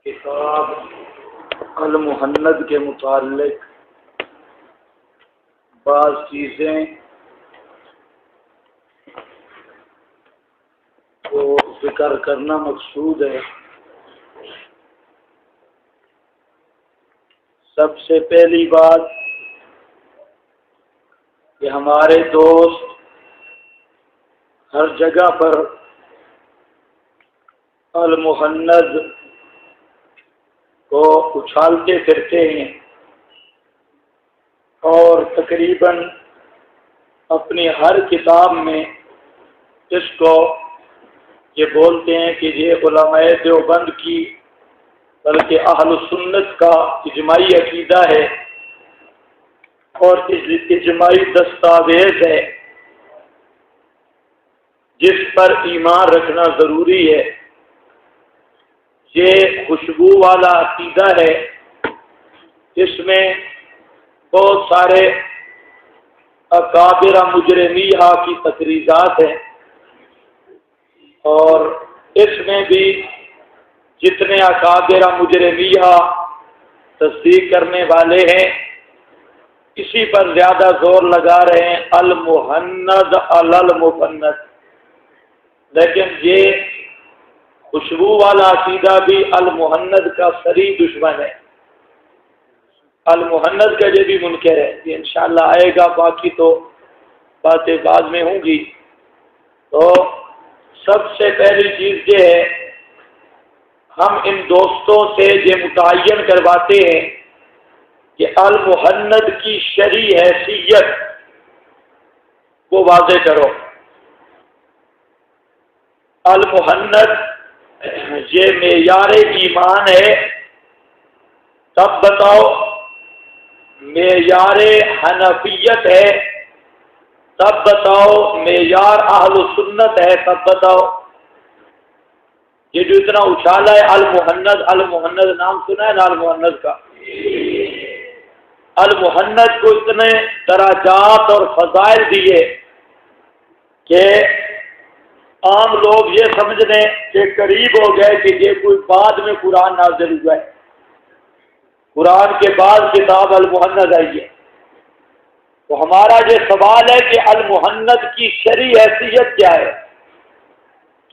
کتاب المحند کے متعلق بعض چیزیں کو ذکر کرنا مقصود ہے۔ سب سے پہلی بات کہ ہمارے دوست ہر جگہ پر المحند کو اچھالتے پھرتے ہیں اور تقریباً اپنی ہر کتاب میں اس کو یہ بولتے ہیں کہ یہ علماء دیوبند کی بلکہ اہل سنت کا اجماعی عقیدہ ہے اور اجماعی دستاویز ہے جس پر ایمان رکھنا ضروری ہے۔ یہ خوشبو والا عقیدہ ہے، اس میں بہت سارے اکابر مجرمیہ کی تقریرات ہیں اور اس میں بھی جتنے اکابر مجرمیہ تصدیق کرنے والے ہیں اسی پر زیادہ زور لگا رہے ہیں المحند علی المفند، لیکن یہ خوشبو والا عقیدہ بھی المحند کا صریح دشمن ہے۔ المحند کا یہ بھی منکر ہے، یہ انشاءاللہ آئے گا، باقی تو باتیں بعد میں ہوں گی۔ تو سب سے پہلی چیز یہ ہے ہم ان دوستوں سے یہ متعین کرواتے ہیں کہ المحند کی شرعی حیثیت کو واضح کرو۔ المحند یہ معیار ایمان ہے، تب بتاؤ معیار حنفیت ہے، تب بتاؤ معیار اہل سنت ہے، تب بتاؤ۔ یہ جو اتنا اچھالا ہے المحند نام سنا ہے نا المحند کا؟ المحند کو اتنے درجات اور فضائل دیے کہ عام لوگ یہ سمجھنے کہ قریب ہو گئے کہ یہ کوئی بعد میں قرآن نازل ہوا ہے، قرآن کے بعد کتاب المحند آئی ہے۔ تو ہمارا یہ سوال ہے کہ المحند کی شرعی حیثیت کیا ہے؟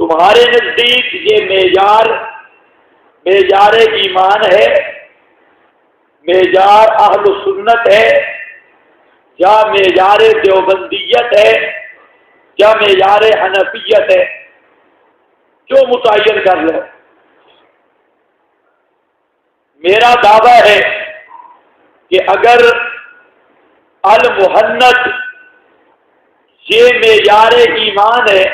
تمہارے نزدیک یہ معیار ایمان ہے، معیار اہل سنت ہے، یا معیار دیوبندیت ہے، یا معیار حنفیت ہے؟ جو متعین کر لو۔ میرا دعویٰ ہے کہ اگر المحند یہ معیار ایمان ہے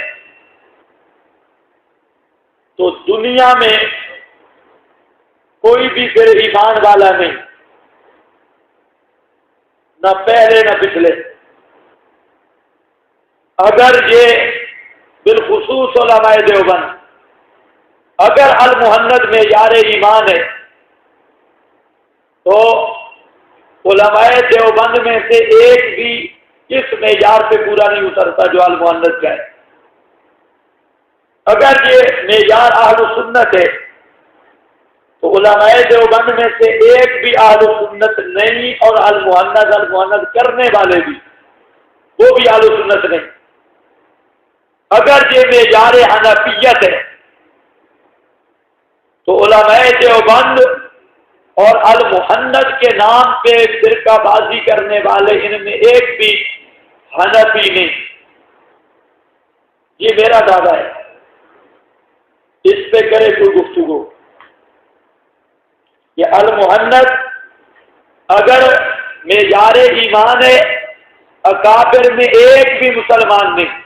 تو دنیا میں کوئی بھی پھر ایمان والا نہیں، نہ پہلے نہ پچھلے۔ اگر یہ بالخصوص علماء دیوبند اگر المحند معیار ایمان ہے تو علماء دیوبند میں سے ایک بھی اس معیار پہ پورا نہیں اترتا جو المحند کا ہے۔ اگر یہ معیار اہل سنت ہے تو علماء دیوبند میں سے ایک بھی اہل سنت نہیں، اور المحند کرنے والے بھی وہ بھی اہل سنت نہیں۔ اگر یہ معیار حنفیت ہے تو علماء دیوبند اور المحند کے نام پہ فرقہ بازی کرنے والے ان میں ایک بھی حنفی نہیں۔ یہ میرا دعویٰ ہے، اس پہ کرے کوئی گفتگو۔ یہ المحند اگر معیار ایمان ہے، اکابر میں ایک بھی مسلمان نہیں۔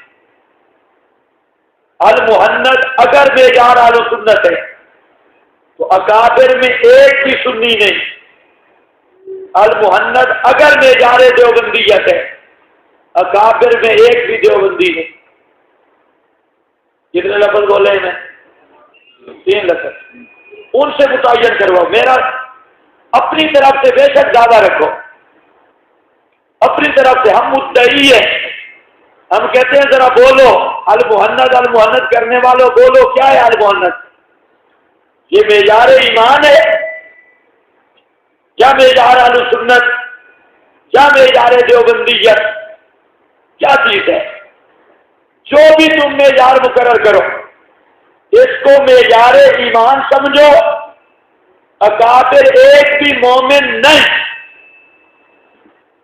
المحند اگر معیار اہل سنت ہے تو اکابر میں ایک بھی سنی نہیں۔ المحند اگر معیار دیوبندیت ہے، اکابر میں ایک بھی دیوبندی نہیں۔ کتنے لفظ بولے میں؟ 3 لفظ۔ ان سے متعین کرواؤ۔ میرا اپنی طرف سے بے شک دعویٰ رکھو، اپنی طرف سے ہم مدعی ہیں، ہم کہتے ہیں ذرا بولو المحند کرنے والوں بولو، کیا ہے المحند؟ یہ معیار ایمان ہے یا معیار اہل سنت یا معیار دیوبندیت؟ کیا چیز ہے؟ جو بھی تم معیار مقرر کرو اس کو معیار ایمان سمجھو۔ اکابر ایک بھی مومن نہیں،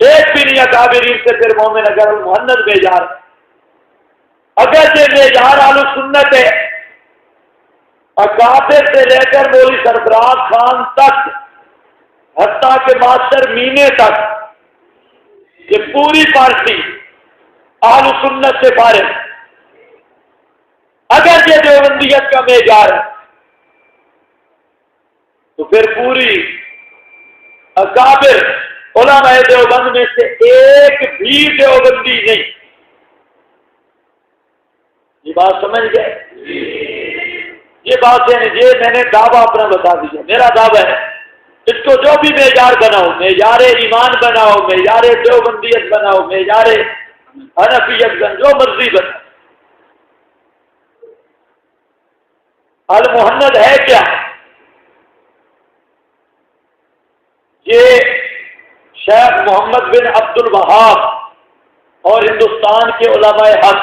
ایک بھی نہیں اکابرین سے پھر مومن اگر محمد معیار، اگر یہ معیار اہل سنت ہے، اکابر سے لے کر مولوی سرفراز خان تک حتیٰ کہ ماسٹر مینے تک، یہ پوری پارٹی اہل سنت سے فارغ، اگر یہ دیوبندیت کا معیار ہے تو پھر پوری اکابر علماء دیوبند میں سے ایک بھی دیوبندی نہیں۔ یہ بات سمجھ گئے؟ یہ بات ہے یہ میں نے دعویٰ اپنا بتا دیا، میرا دعویٰ ہے اس کو جو بھی معیار بناؤ، معیار ایمان بناؤ، معیار دیوبندیت بناؤ، معیار حنفیت بناؤ، جو مرضی بناؤ، المحمد ہے کیا؟ یہ شیخ محمد بن عبد الوہاب اور ہندوستان کے علماء حق،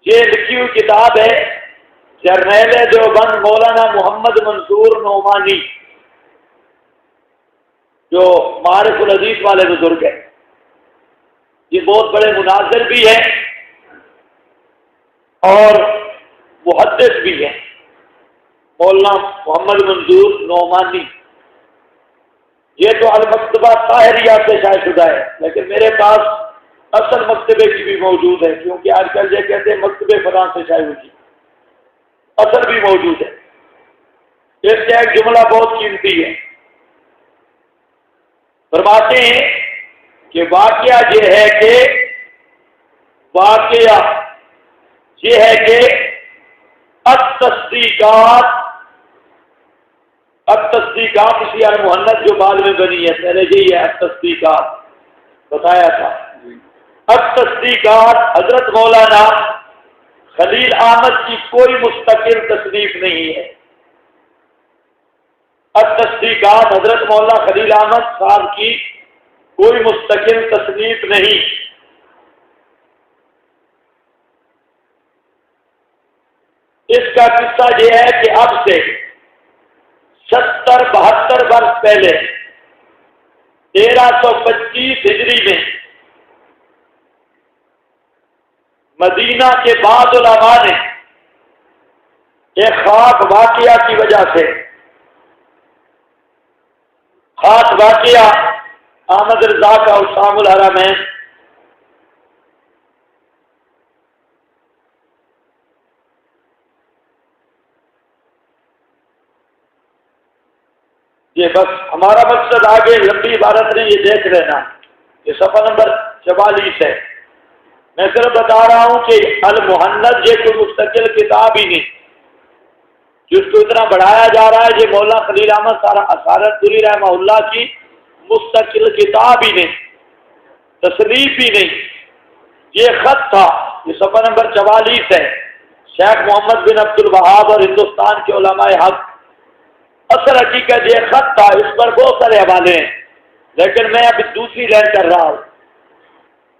یہ لکھی ہوئی کتاب ہے جرنیل دیوبند مولانا محمد منصور نعمانی، جو معارف الحدیث والے بزرگ ہیں، یہ بہت بڑے مناظر بھی ہیں اور محدث بھی ہیں، مولانا محمد منصور نعمانی۔ یہ تو المکتبہ طاہریہ سے شائع شدہ ہے، لیکن میرے پاس اصل مکتبے کی بھی موجود ہے، کیونکہ آج کل یہ کہتے ہیں مکتبے فلاں سے شائع ہوئی، اصل بھی موجود ہے۔ اس کا ایک جملہ بہت قیمتی ہے، فرماتے ہیں کہ واقعہ یہ ہے کہ التصدیقات اسی المحنت جو بعد میں بنی ہے، پہلے یہی ہے التصدیقات بتایا تھا۔ التصدیقات حضرت مولانا خلیل احمد کی کوئی مستقل تصنیف نہیں ہے۔ التصدیقات حضرت مولانا خلیل احمد صاحب کی کوئی مستقل تصنیف نہیں۔ اس کا قصہ یہ ہے کہ اب سے 70-72 برس پہلے 1325 ہجری میں مدینہ کے بعض علماء نے ایک خاص واقعہ کی وجہ سے، خاص واقعہ احمد رضا کا اسام الحرمین، یہ بس ہمارا مقصد آگے لمبی عبارت نہیں، یہ دیکھ لینا، یہ صفحہ نمبر 44 ہے۔ میں صرف بتا رہا ہوں کہ المحنت یہ کوئی مستقل کتاب ہی نہیں، جس کو اتنا بڑھایا جا رہا ہے، یہ مولانا خلیل احمد اسارت پوری رحمہ اللہ کی مستقل کتاب ہی نہیں، تصنیف بھی نہیں، یہ خط تھا، یہ صفحہ نمبر 44 ہے، شیخ محمد بن عبد الوہاب اور ہندوستان کے علماء حق۔ اصل حقیقت یہ خط تھا، اس پر بہت سارے حوالے ہیں، لیکن میں اب دوسری لائن کر رہا ہوں۔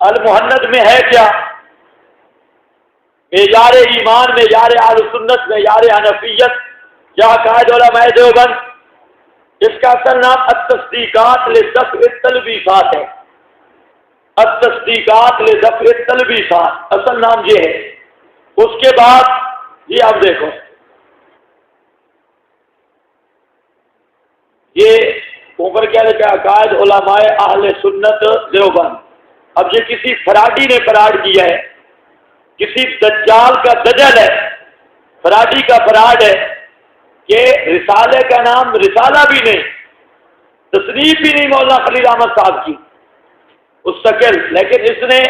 المحنت میں ہے کیا؟ معیار ایمان، معیار اہل سنت، معیار حنفیت، یا عقائد علماء دیوبند، اس کا اصل نام التصدیقات لدفع التلبیسات ہے۔ التصدیقات لدفع التلبیسات اصل نام یہ ہے۔ اس کے بعد یہ آپ دیکھو، یہ اوپر کیا لکھا ہے؟ عقائد علماء اہل سنت دیوبند۔ اب یہ کسی فراڈی نے فراڈ کیا ہے، کسی دجال کا دجل ہے، فراڈی کا فراڈ ہے کہ رسالے کا نام رسالہ بھی نہیں، تصنیف بھی نہیں مولانا خلیل احمد صاحب کی مستقل، لیکن اس نے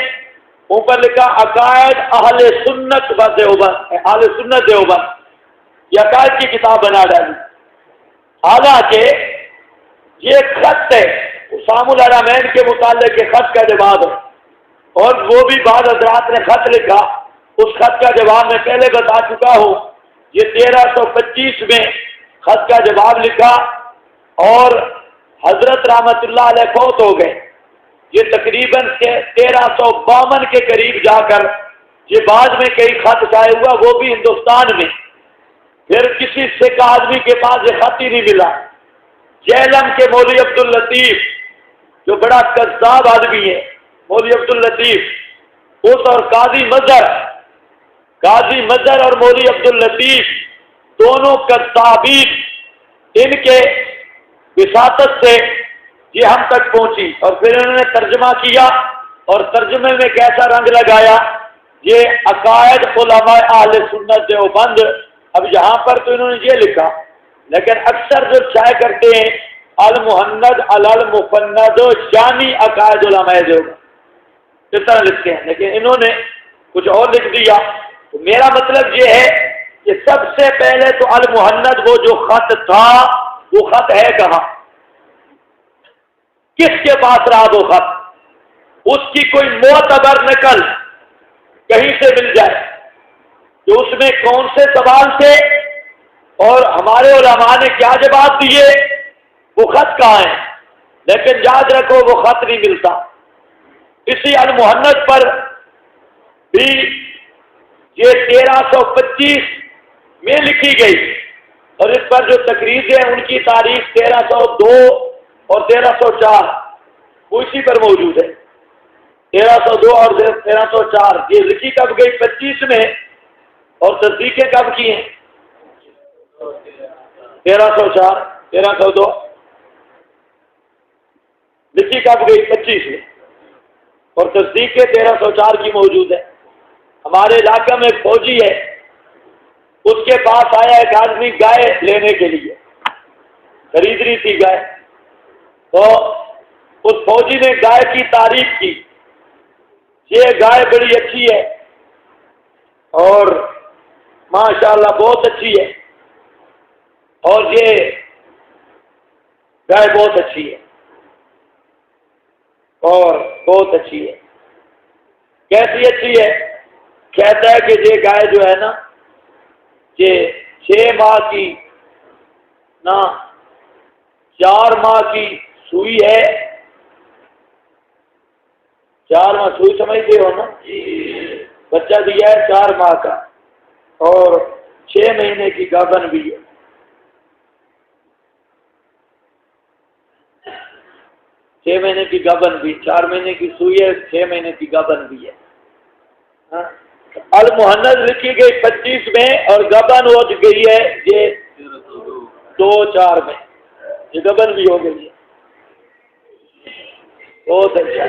اوپر لکھا عقائد اہل سنت و دیوبند، اہل سنت دیوبند، یہ عقائد کی کتاب بنا ڈالی۔ حالانکہ یہ خط ہے اسام الحرمین کے متعلق کے خط کا جواب ہے، اور وہ بھی بعض حضرات نے خط لکھا، اس خط کا جواب میں پہلے بتا چکا ہوں یہ 1325 میں خط کا جواب لکھا اور حضرت رحمت اللہ علیہ فوت ہو گئے۔ یہ تقریباً 1352 کے قریب جا کر یہ بعد میں کئی خط شائع ہوا، وہ بھی ہندوستان میں۔ پھر کسی سکھ آدمی کے پاس یہ خط ہی نہیں ملا۔ جہلم کے مولوی عبد اللطیف جو بڑا کذاب آدمی ہے، مولوی عبد اللطیف اس اور قاضی مظہر اور مولوی عبد اللطیف دونوں کذابین، ان کے وساطت سے یہ ہم تک پہنچی، اور پھر انہوں نے ترجمہ کیا اور ترجمے میں کیسا رنگ لگایا، یہ عقائد علماء اہل سنت دیوبند۔ اب یہاں پر تو انہوں نے یہ لکھا، لیکن اکثر جو شائع کرتے ہیں المحند المفند شامی عقائد علماء دیوبند اس طرح لکھتے ہیں، لیکن انہوں نے کچھ اور لکھ دیا۔ تو میرا مطلب یہ ہے کہ سب سے پہلے تو المحند وہ جو خط تھا، وہ خط ہے کہاں؟ کس کے پاس رہا وہ خط؟ اس کی کوئی معتبر نقل کہیں سے مل جائے کہ اس میں کون سے سوال تھے اور ہمارے علماء نے کیا جواب دیے، وہ خط کہاں ہے؟ لیکن یاد رکھو وہ خط نہیں ملتا۔ اسی المحند پر بھی یہ 1325 میں لکھی گئی، اور اس پر جو تقریریں ہیں ان کی تاریخ 1302 اور 1304 وہ اسی پر موجود ہے۔ 1302 اور 1304 یہ لکھی کب گئی؟ 25 میں، اور تصدیقیں کب کی ہیں؟ 1304 1302 لکھی کب گئی؟ 25 میں، اور تصدیقیں 1304 کی موجود ہے۔ ہمارے علاقہ میں ایک فوجی ہے، اس کے پاس آیا ایک آدمی گائے لینے کے لیے، خریدنی تھی گائے، تو اس فوجی نے گائے کی تعریف کی، یہ گائے بڑی اچھی ہے اور ماشاءاللہ بہت اچھی ہے، اور یہ گائے بہت اچھی ہے اور بہت اچھی ہے۔ کیسی اچھی ہے؟ کہتا ہے کہ یہ گائے جو ہے نا، یہ 6 ماہ کی نہ 4 ماہ کی سوئی ہے، 4 ماہ سوئی سمجھتے ہو نا، بچہ دیا ہے 4 ماہ کا، اور 6 مہینے کی گابن بھی ہے۔ 6 مہینے کی گابن بھی، 4 مہینے کی سوئی ہے، 6 مہینے کی گابن بھی ہے۔ المحند لکھی گئی 25 میں، اور گبن ہو گئی ہے یہ 2-4 میں، یہ گبن بھی ہو گئی ہے۔ بہت اچھا،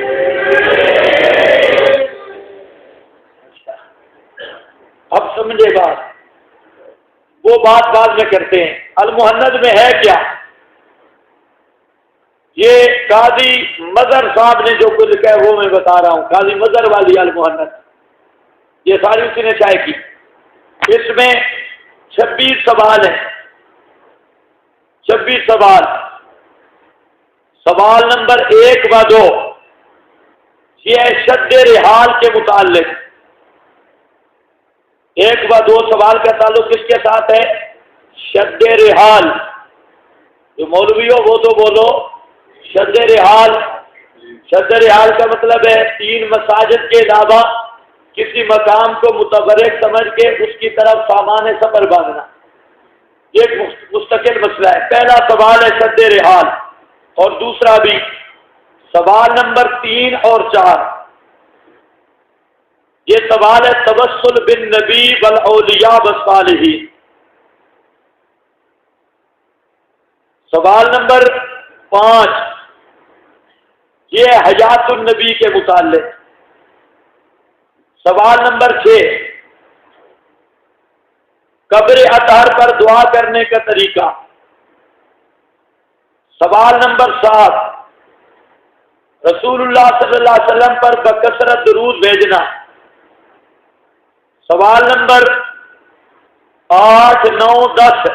اب سمجھے بات، وہ بات بعد میں کرتے ہیں۔ المحند میں ہے کیا؟ یہ قاضی مظہر صاحب نے جو کچھ لکھا ہے وہ میں بتا رہا ہوں، قاضی مظہر والی المحند، یہ ساری اسی نے شائع کی۔ اس میں 26 سوال ہیں، 26 سوال۔ سوال نمبر 1 و 2 یہ ہے شد رحال کے متعلق۔ 1 و 2 سوال کا تعلق کس کے ساتھ ہے؟ شد رحال۔ جو مولوی ہو وہ تو بولو شد رحال۔ شد رحال کا مطلب ہے 3 مساجد کے علاوہ کسی مقام کو متبرک سمجھ کے اس کی طرف سامان سفر باندھنا، یہ ایک مستقل مسئلہ ہے۔ پہلا سوال ہے شد رحال، اور دوسرا بھی۔ سوال نمبر 3 اور 4 یہ سوال ہے توسل بالنبی والاولیاء والصالحین۔ سوال نمبر 5 یہ حیات النبی کے متعلق۔ سوال نمبر 6 قبر اطہر پر دعا کرنے کا طریقہ۔ سوال نمبر 7 رسول اللہ صلی اللہ علیہ وسلم پر بکثرت درود بھیجنا۔ سوال نمبر 8، 9، 10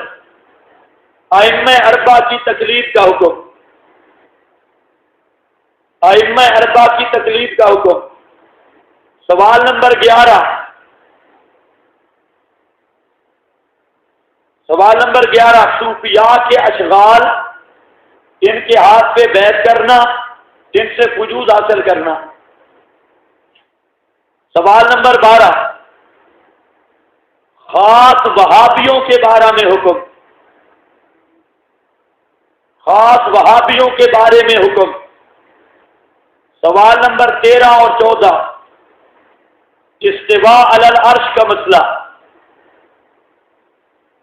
ائمہ اربعہ کی تقلید کا حکم۔ ائمہ اربعہ کی تقلید کا حکم۔ سوال نمبر 11 سوال نمبر 11، صوفیاء کے اشغال، ان کے ہاتھ پہ بیعت کرنا، ان سے فیوز حاصل کرنا۔ سوال نمبر 12، خاص وہابیوں کے بارے میں حکم، خاص وہابیوں کے بارے میں حکم۔ سوال نمبر 13 اور 14، استواء علی العرش کا مسئلہ،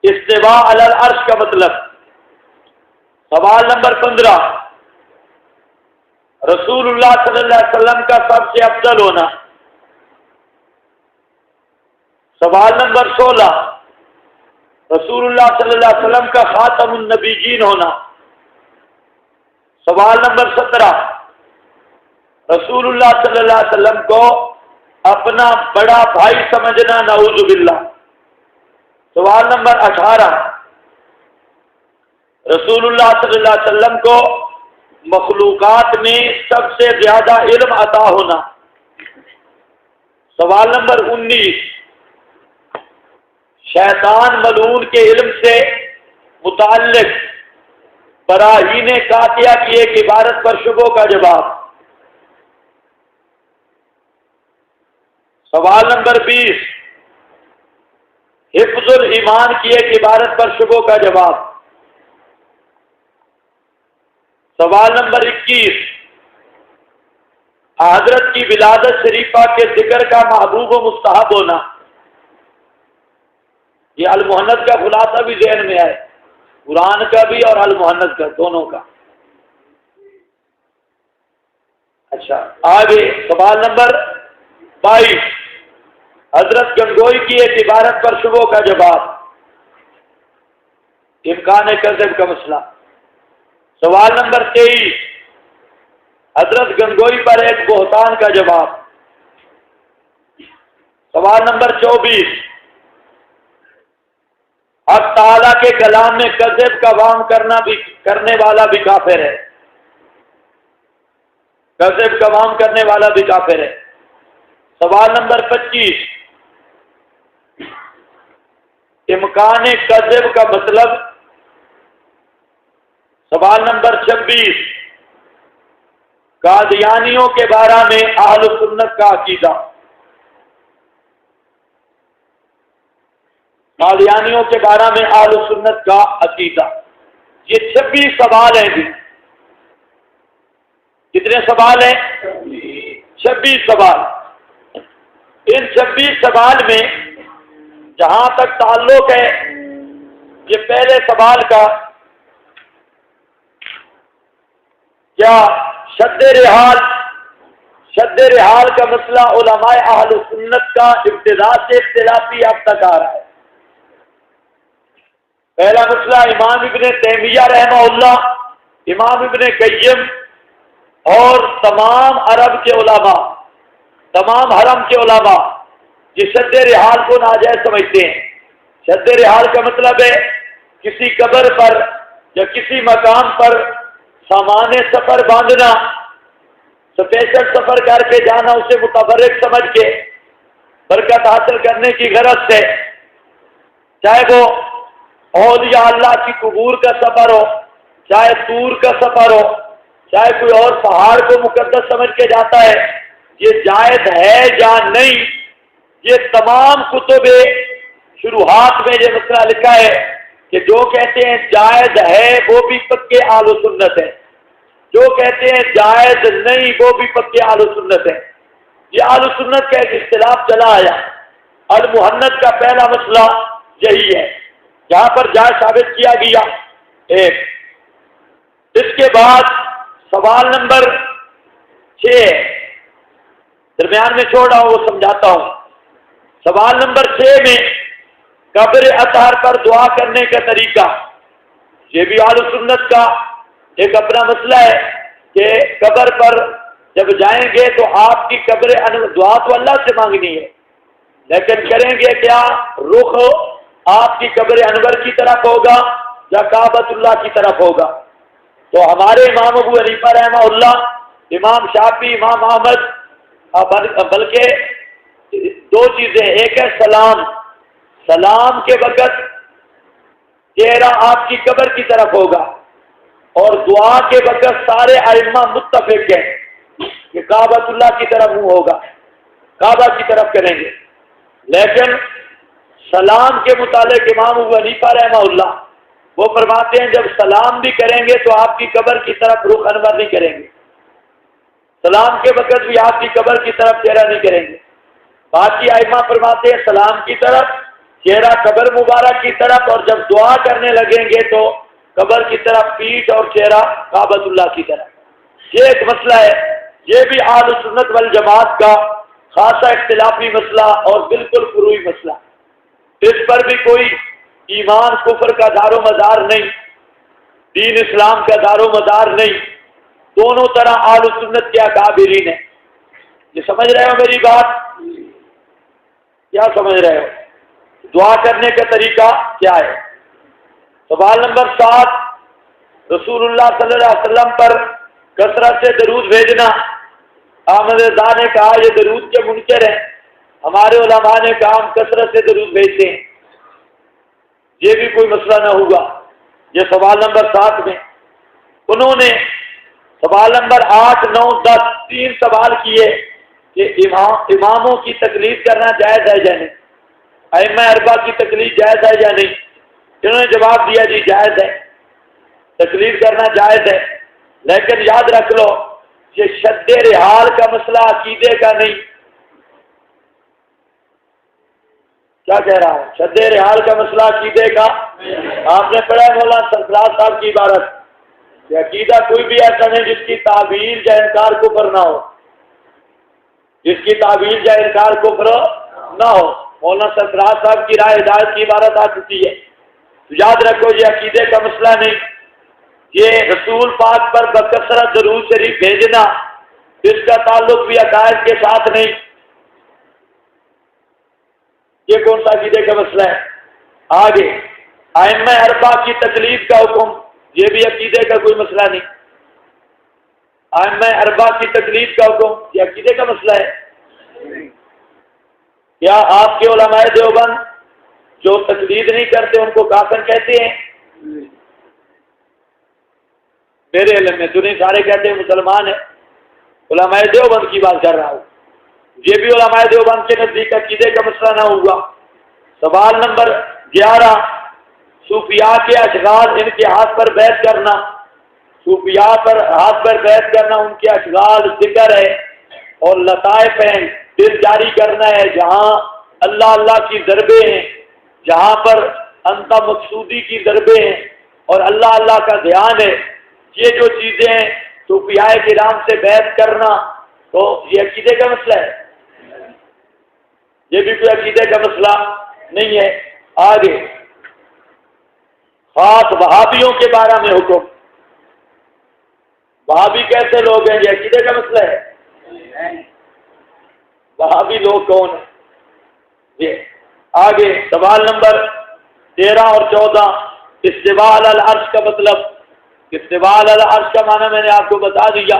استواء علی العرش کا مطلب۔ سوال نمبر 15، رسول اللہ صلی اللہ علیہ وسلم کا سب سے افضل ہونا۔ سوال نمبر 16، رسول اللہ صلی اللہ علیہ وسلم کا خاتم النبیین ہونا۔ سوال نمبر 17، رسول اللہ صلی اللہ علیہ وسلم کو اپنا بڑا بھائی سمجھنا، نعوذ باللہ۔ سوال نمبر 18، رسول اللہ صلی اللہ علیہ وسلم کو مخلوقات میں سب سے زیادہ علم عطا ہونا۔ سوال نمبر 19، شیطان ملعون کے علم سے متعلق براہین قاطعہ کی ایک عبارت پر شبہوں کا جواب۔ سوال نمبر 20، حفظ الایمان کی ایک عبارت پر شبہوں کا جواب۔ سوال نمبر 21، حضرت کی ولادت شریفہ کے ذکر کا محبوب و مستحب ہونا۔ یہ المحنت کا خلاصہ بھی ذہن میں آئے، قرآن کا بھی اور المحنت کا، دونوں کا۔ اچھا آگے سوال نمبر 22، حضرت گنگوئی کی ایک عبارت پر شبہوں کا جواب، امکان کذب کا مسئلہ۔ سوال نمبر 23، حضرت گنگوئی پر ایک بہتان کا جواب۔ سوال نمبر 24، حق تعالیٰ کے کلام میں کذب کا وہم کرنے والا بھی کافر ہے، کذب کا وہم کرنے والا بھی کافر ہے۔ سوال نمبر 25، امکان کذب کا مطلب۔ سوال نمبر 26، قادیانیوں کے بارے میں اہل سنت کا عقیدہ، قادیانیوں کے بارے میں اہل سنت کا عقیدہ۔ یہ 26 سوال ہیں جی، کتنے سوال ہیں؟ 26 سوال۔ ان 26 سوال میں جہاں تک تعلق ہے یہ پہلے سوال کا، کیا شد رحال کا مسئلہ علماء اہل سنت کا ابتدا سے اختلافی اب تک آ رہا ہے۔ پہلا مسئلہ امام ابن تیمیہ رحمہ اللہ، امام ابن قیم اور تمام عرب کے علماء، تمام حرم کے علماء یہ شد رحال کو ناجائز سمجھتے ہیں۔ شد رحال کا مطلب ہے کسی قبر پر یا کسی مقام پر سامان سفر باندھنا، سپیشل سفر کر کے جانا، اسے متبرک سمجھ کے برکت حاصل کرنے کی غرض سے، چاہے وہ اولیاء اللہ کی قبور کا سفر ہو، چاہے طور کا سفر ہو، چاہے کوئی اور پہاڑ کو مقدس سمجھ کے جاتا ہے، یہ جائز ہے یا نہیں، یہ تمام کتب شروحات میں یہ مسئلہ لکھا ہے کہ جو کہتے ہیں جائز ہے وہ بھی پکے اہل سنت ہے، جو کہتے ہیں جائز نہیں وہ بھی پکے اہل سنت ہے۔ یہ اہل سنت کا ایک اختلاف چلا آیا۔ المحنت کا پہلا مسئلہ یہی ہے، جہاں پر جائز ثابت کیا گیا ایک۔ اس کے بعد سوال نمبر 6 درمیان میں چھوڑ رہا ہوں، وہ سمجھاتا ہوں۔ سوال نمبر 6 میں قبر اطہر پر دعا کرنے کا طریقہ، یہ بھی اہل سنت کا ایک اپنا مسئلہ ہے کہ قبر پر جب جائیں گے تو آپ کی قبر دعا تو اللہ سے مانگنی ہے، لیکن کریں گے کیا؟ رخ آپ کی قبر انور کی طرف ہوگا یا کعبۃ اللہ کی طرف ہوگا؟ تو ہمارے امام ابو حنیفہ رحمہ اللہ، امام شافعی، امام احمد، بلکہ دو چیزیں، ایک ہے سلام، سلام کے وقت چہرہ آپ کی قبر کی طرف ہوگا، اور دعا کے وقت سارے ائمہ متفق ہیں کہ کعبۃ اللہ کی طرف منہ ہوگا، کعبہ کی طرف کریں گے۔ لیکن سلام کے متعلق امام ابو حنیفہ رحمہ اللہ وہ فرماتے ہیں جب سلام بھی کریں گے تو آپ کی قبر کی طرف رخ انور نہیں کریں گے، سلام کے وقت بھی آپ کی قبر کی طرف چہرہ نہیں کریں گے۔ باقی ائمہ فرماتے ہیں سلام کی طرف، چہرہ قبر مبارک کی طرف، اور جب دعا کرنے لگیں گے تو قبر کی طرف پیٹھ اور چہرہ کعبۃ اللہ کی طرف۔ یہ ایک مسئلہ ہے، یہ بھی اہل سنت والجماعت کا خاصا اختلافی مسئلہ اور بالکل فروعی مسئلہ، اس پر بھی کوئی ایمان کفر کا دار و مدار نہیں، دین اسلام کا دار و مدار نہیں، دونوں طرح اہل سنت کے اکابرین ہیں۔ یہ سمجھ رہے ہو میری بات؟ کیا سمجھ رہے ہو؟ دعا کرنے کا طریقہ کیا ہے؟ سوال نمبر 7، رسول اللہ صلی اللہ علیہ وسلم پر کثرت سے درود بھیجنا۔ احمد رضا نے کہا یہ درود کے منکر ہیں، ہمارے علماء نے کہا ہم کثرت سے درود بھیجتے ہیں، یہ بھی کوئی مسئلہ نہ ہوگا۔ یہ سوال نمبر 7 میں انہوں نے سوال نمبر 8، 9، 10 3 سوال کیے کہ اماموں کی تقلید کرنا جائز ہے یا نہیں، ائمہ اربعہ کی تقلید جائز ہے یا نہیں؟ انہوں نے جواب دیا جی جائز ہے، تقلید کرنا جائز ہے، لیکن یاد رکھ لو یہ شد رحال کا مسئلہ عقیدے کا نہیں۔ کیا کہہ رہا ہوں؟ شد رحال کا مسئلہ عقیدے کا۔ آپ نے پڑھا ہے مولانا سرفراز صاحب کی عبارت کہ عقیدہ کوئی بھی ایسا نہیں جس کی تعبیر یا انکار کفر نہ ہو، جس کی تعبیر یا انکار کفر نہ ہو۔ مولانا سرفراز صاحب کی رائے ہدایت کی عبارت آ چکی ہے، تو یاد رکھو یہ عقیدے کا مسئلہ نہیں، یہ رسول پاک پر بکثرت درود شریف بھیجنا اس کا تعلق بھی عقائد کے ساتھ نہیں۔ یہ کون سا عقیدے کا مسئلہ ہے؟ آگے ائمہ اربعہ کی تقلید کا حکم، یہ بھی عقیدے کا کوئی مسئلہ نہیں۔ ائمہ اربعہ کی تقلید کا حکم یہ عقیدے کا مسئلہ ہے۔ کیا آپ کے علماء دیوبند جو تقلید نہیں کرتے ان کو کافر کہتے ہیں؟ میرے علم میں تو نہیں، سارے کہتے ہیں مسلمان ہیں، علماء دیوبند کی بات کر رہا ہوں، یہ بھی علماء دیوبند کے نزدیک عقیدے کا مسئلہ نہ ہوا۔ سوال نمبر 11، صوفیاء کے اشغال ان کے ہاتھ پر بیعت کرنا، صوفیاء پر ہاتھ پر بیعت کرنا، ان کے اشغال ذکر ہے اور لطائف ہیں، دل جاری کرنا ہے، جہاں اللہ اللہ کی ضربیں ہیں، جہاں پر انت مقصودی کی ضربیں ہیں اور اللہ اللہ کا دھیان ہے، یہ جو چیزیں ہیں صوفیاء کرام سے بیعت کرنا، تو یہ عقیدے کا مسئلہ ہے، یہ بھی کوئی عقیدے کا مسئلہ نہیں ہے۔ آگے خاص وہابیوں کے بارے میں حکم، وہابی کیسے لوگ ہیں؟ یہ عقیدے کا مسئلہ ہے، وہابی لوگ کون ہیں؟ یہ آگے سوال نمبر 13 اور 14، استواء علی العرش کا مطلب، استواء علی العرش کا معنی میں نے آپ کو بتا دیا۔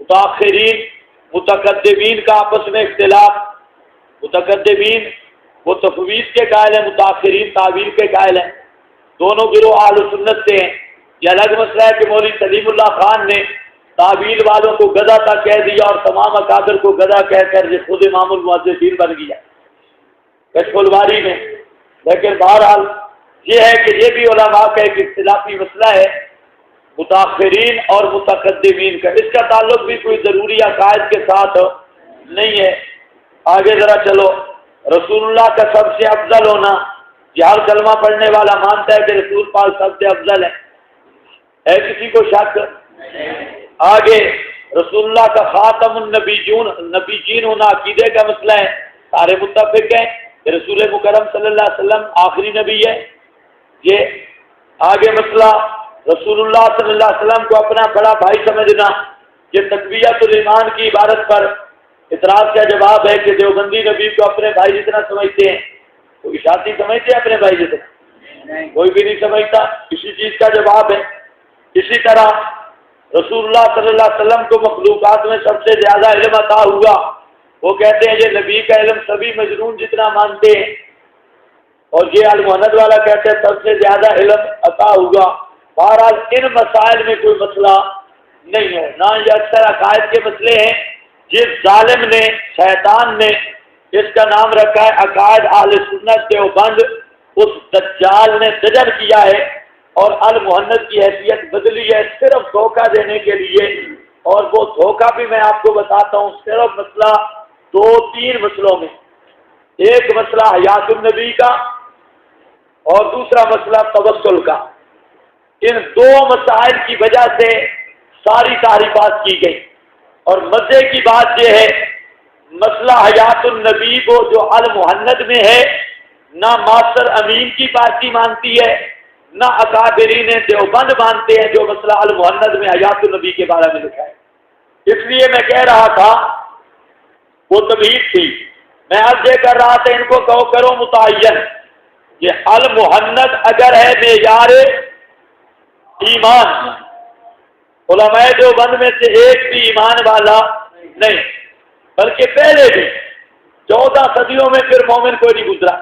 متاخرین متقدمین کا آپس میں اختلاف، متقدمین وہ تفویض کے قائل ہیں، متاخرین تعویل کے قائل ہیں، دونوں گروہ اہل سنت سے ہیں۔ یہ الگ مسئلہ ہے کہ مولوی سلیم اللہ خان نے تعویل والوں کو گدھا تک کہہ دیا اور تمام اکابر کو گدھا کہہ کر یہ خود امام المحدثین بن گیا کشف الباری میں۔ لیکن بہرحال یہ ہے کہ یہ بھی علماء کا ایک اختلافی مسئلہ ہے، متاخرین اور متقدمین کا، اس کا تعلق بھی کوئی ضروری عقائد کے ساتھ نہیں ہے۔ آگے ذرا چلو، رسول اللہ کا سب سے افضل ہونا، یہ ہر کلمہ پڑھنے والا مانتا ہے کہ رسول پاک سب سے افضل ہے کسی کو شک؟ آگے رسول اللہ کا خاتم النبیین ہونا عقیدے کا مسئلہ ہے، سارے متفق ہیں کہ رسول مکرم صلی اللہ علیہ وسلم آخری نبی ہے۔ یہ آگے مسئلہ رسول اللہ صلی اللہ علیہ وسلم کو اپنا بڑا بھائی سمجھنا، یہ تقویت الایمان کی عبارت پر اعتراض کا جواب ہے کہ دیوبندی نبی کو اپنے بھائی جتنا سمجھتے ہیں، کوئی شاطی سمجھتے ہیں اپنے بھائی جتنا؟ کوئی بھی نہیں سمجھتا، اسی چیز کا جواب ہے۔ اسی طرح رسول اللہ صلی اللہ علیہ وسلم کو مخلوقات میں سب سے زیادہ علم عطا ہوا، وہ کہتے ہیں یہ نبی کا علم سبھی مجنون جتنا مانتے ہیں، اور یہ المہند والا کہتے ہیں سب سے زیادہ علم عطا ہوگا۔ بہرحال ان مسائل میں کوئی مسئلہ نہیں ہے، نہ یہ اکثر عقائد کے مسئلے ہیں۔ جس ظالم نے، شیطان نے اس کا نام رکھا ہے عقائد اہل سنت دیوبند، اس دجال نے دجل کیا ہے اور المہند کی حیثیت بدلی ہے صرف دھوکہ دینے کے لیے، اور وہ دھوکہ بھی میں آپ کو بتاتا ہوں صرف مسئلہ 2-3 مسئلوں میں۔ ایک مسئلہ حیات النبی کا اور دوسرا مسئلہ توسل کا۔ ان 2 مسائل کی وجہ سے ساری تعریفات کی گئی، اور مزے کی بات یہ ہے مسئلہ حیات النبی کو جو المہند میں ہے نہ ماسٹر امین کی پارٹی مانتی ہے نہ اکابرین دیوبند مانتے ہیں جو مسئلہ المہند میں حیات النبی کے بارے میں لکھا ہے۔ اس لیے میں کہہ رہا تھا وہ تمہید تھی، میں عرض یہ کر رہا تھا ان کو کہو کرو متعین، یہ المہند اگر ہے معیار ایمان، علماء دیوبند میں سے ایک بھی ایمان والا نہیں، بلکہ پہلے بھی 14 صدیوں میں پھر مومن کوئی نہیں گزرا۔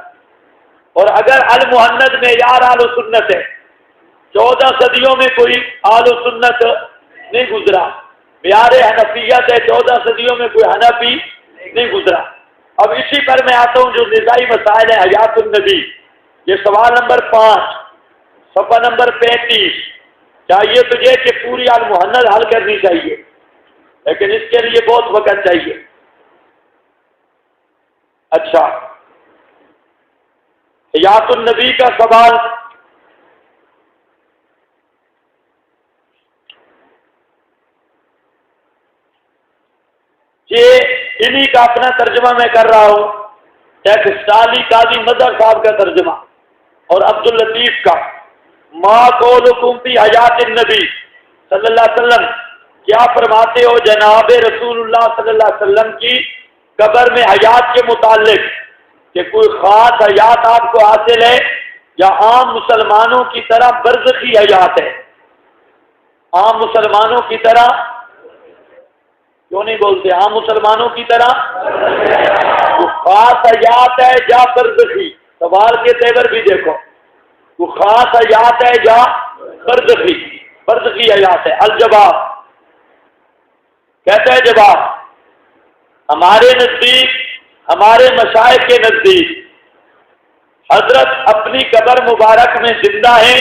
اور اگر المہند معیار اہل سنت ہے، 14 صدیوں میں کوئی اہل سنت نہیں گزرا۔ معیار حنفیت ہے، 14 صدیوں میں کوئی حنفی نہیں گزرا۔ اب اسی پر میں آتا ہوں جو نزاعی مسائل ہے حیات النبی، یہ سوال نمبر 5 صفحہ نمبر 35۔ چاہیے تجھے کہ پوری المہند حل کرنی چاہیے، لیکن اس کے لیے بہت وقت چاہیے۔ اچھا، حیات النبی کا سوال، یہ انہی کا اپنا ترجمہ میں کر رہا ہوں، ایک سالی قاضی مظہر صاحب کا ترجمہ اور عبداللطیف کا۔ ما قولکم فی حیات النبی صلی اللہ علیہ وسلم، کیا فرماتے ہو جناب رسول اللہ صلی اللہ علیہ وسلم کی قبر میں حیات کے متعلق، کہ کوئی خاص حیات آپ کو حاصل ہے یا عام مسلمانوں کی طرح برزخی حیات ہے؟ عام مسلمانوں کی طرح کیوں نہیں بولتے؟ عام مسلمانوں کی طرح وہ خاص حیات ہے یا برزخی؟ سوال کے تیور بھی دیکھو، وہ خاص حیات ہے یا برزخی؟ برزخی حیات ہے۔ الجواب کہتا ہے جواب، ہمارے نزدیک، ہمارے مشائخ کے نزدیک حضرت اپنی قبر مبارک میں زندہ ہیں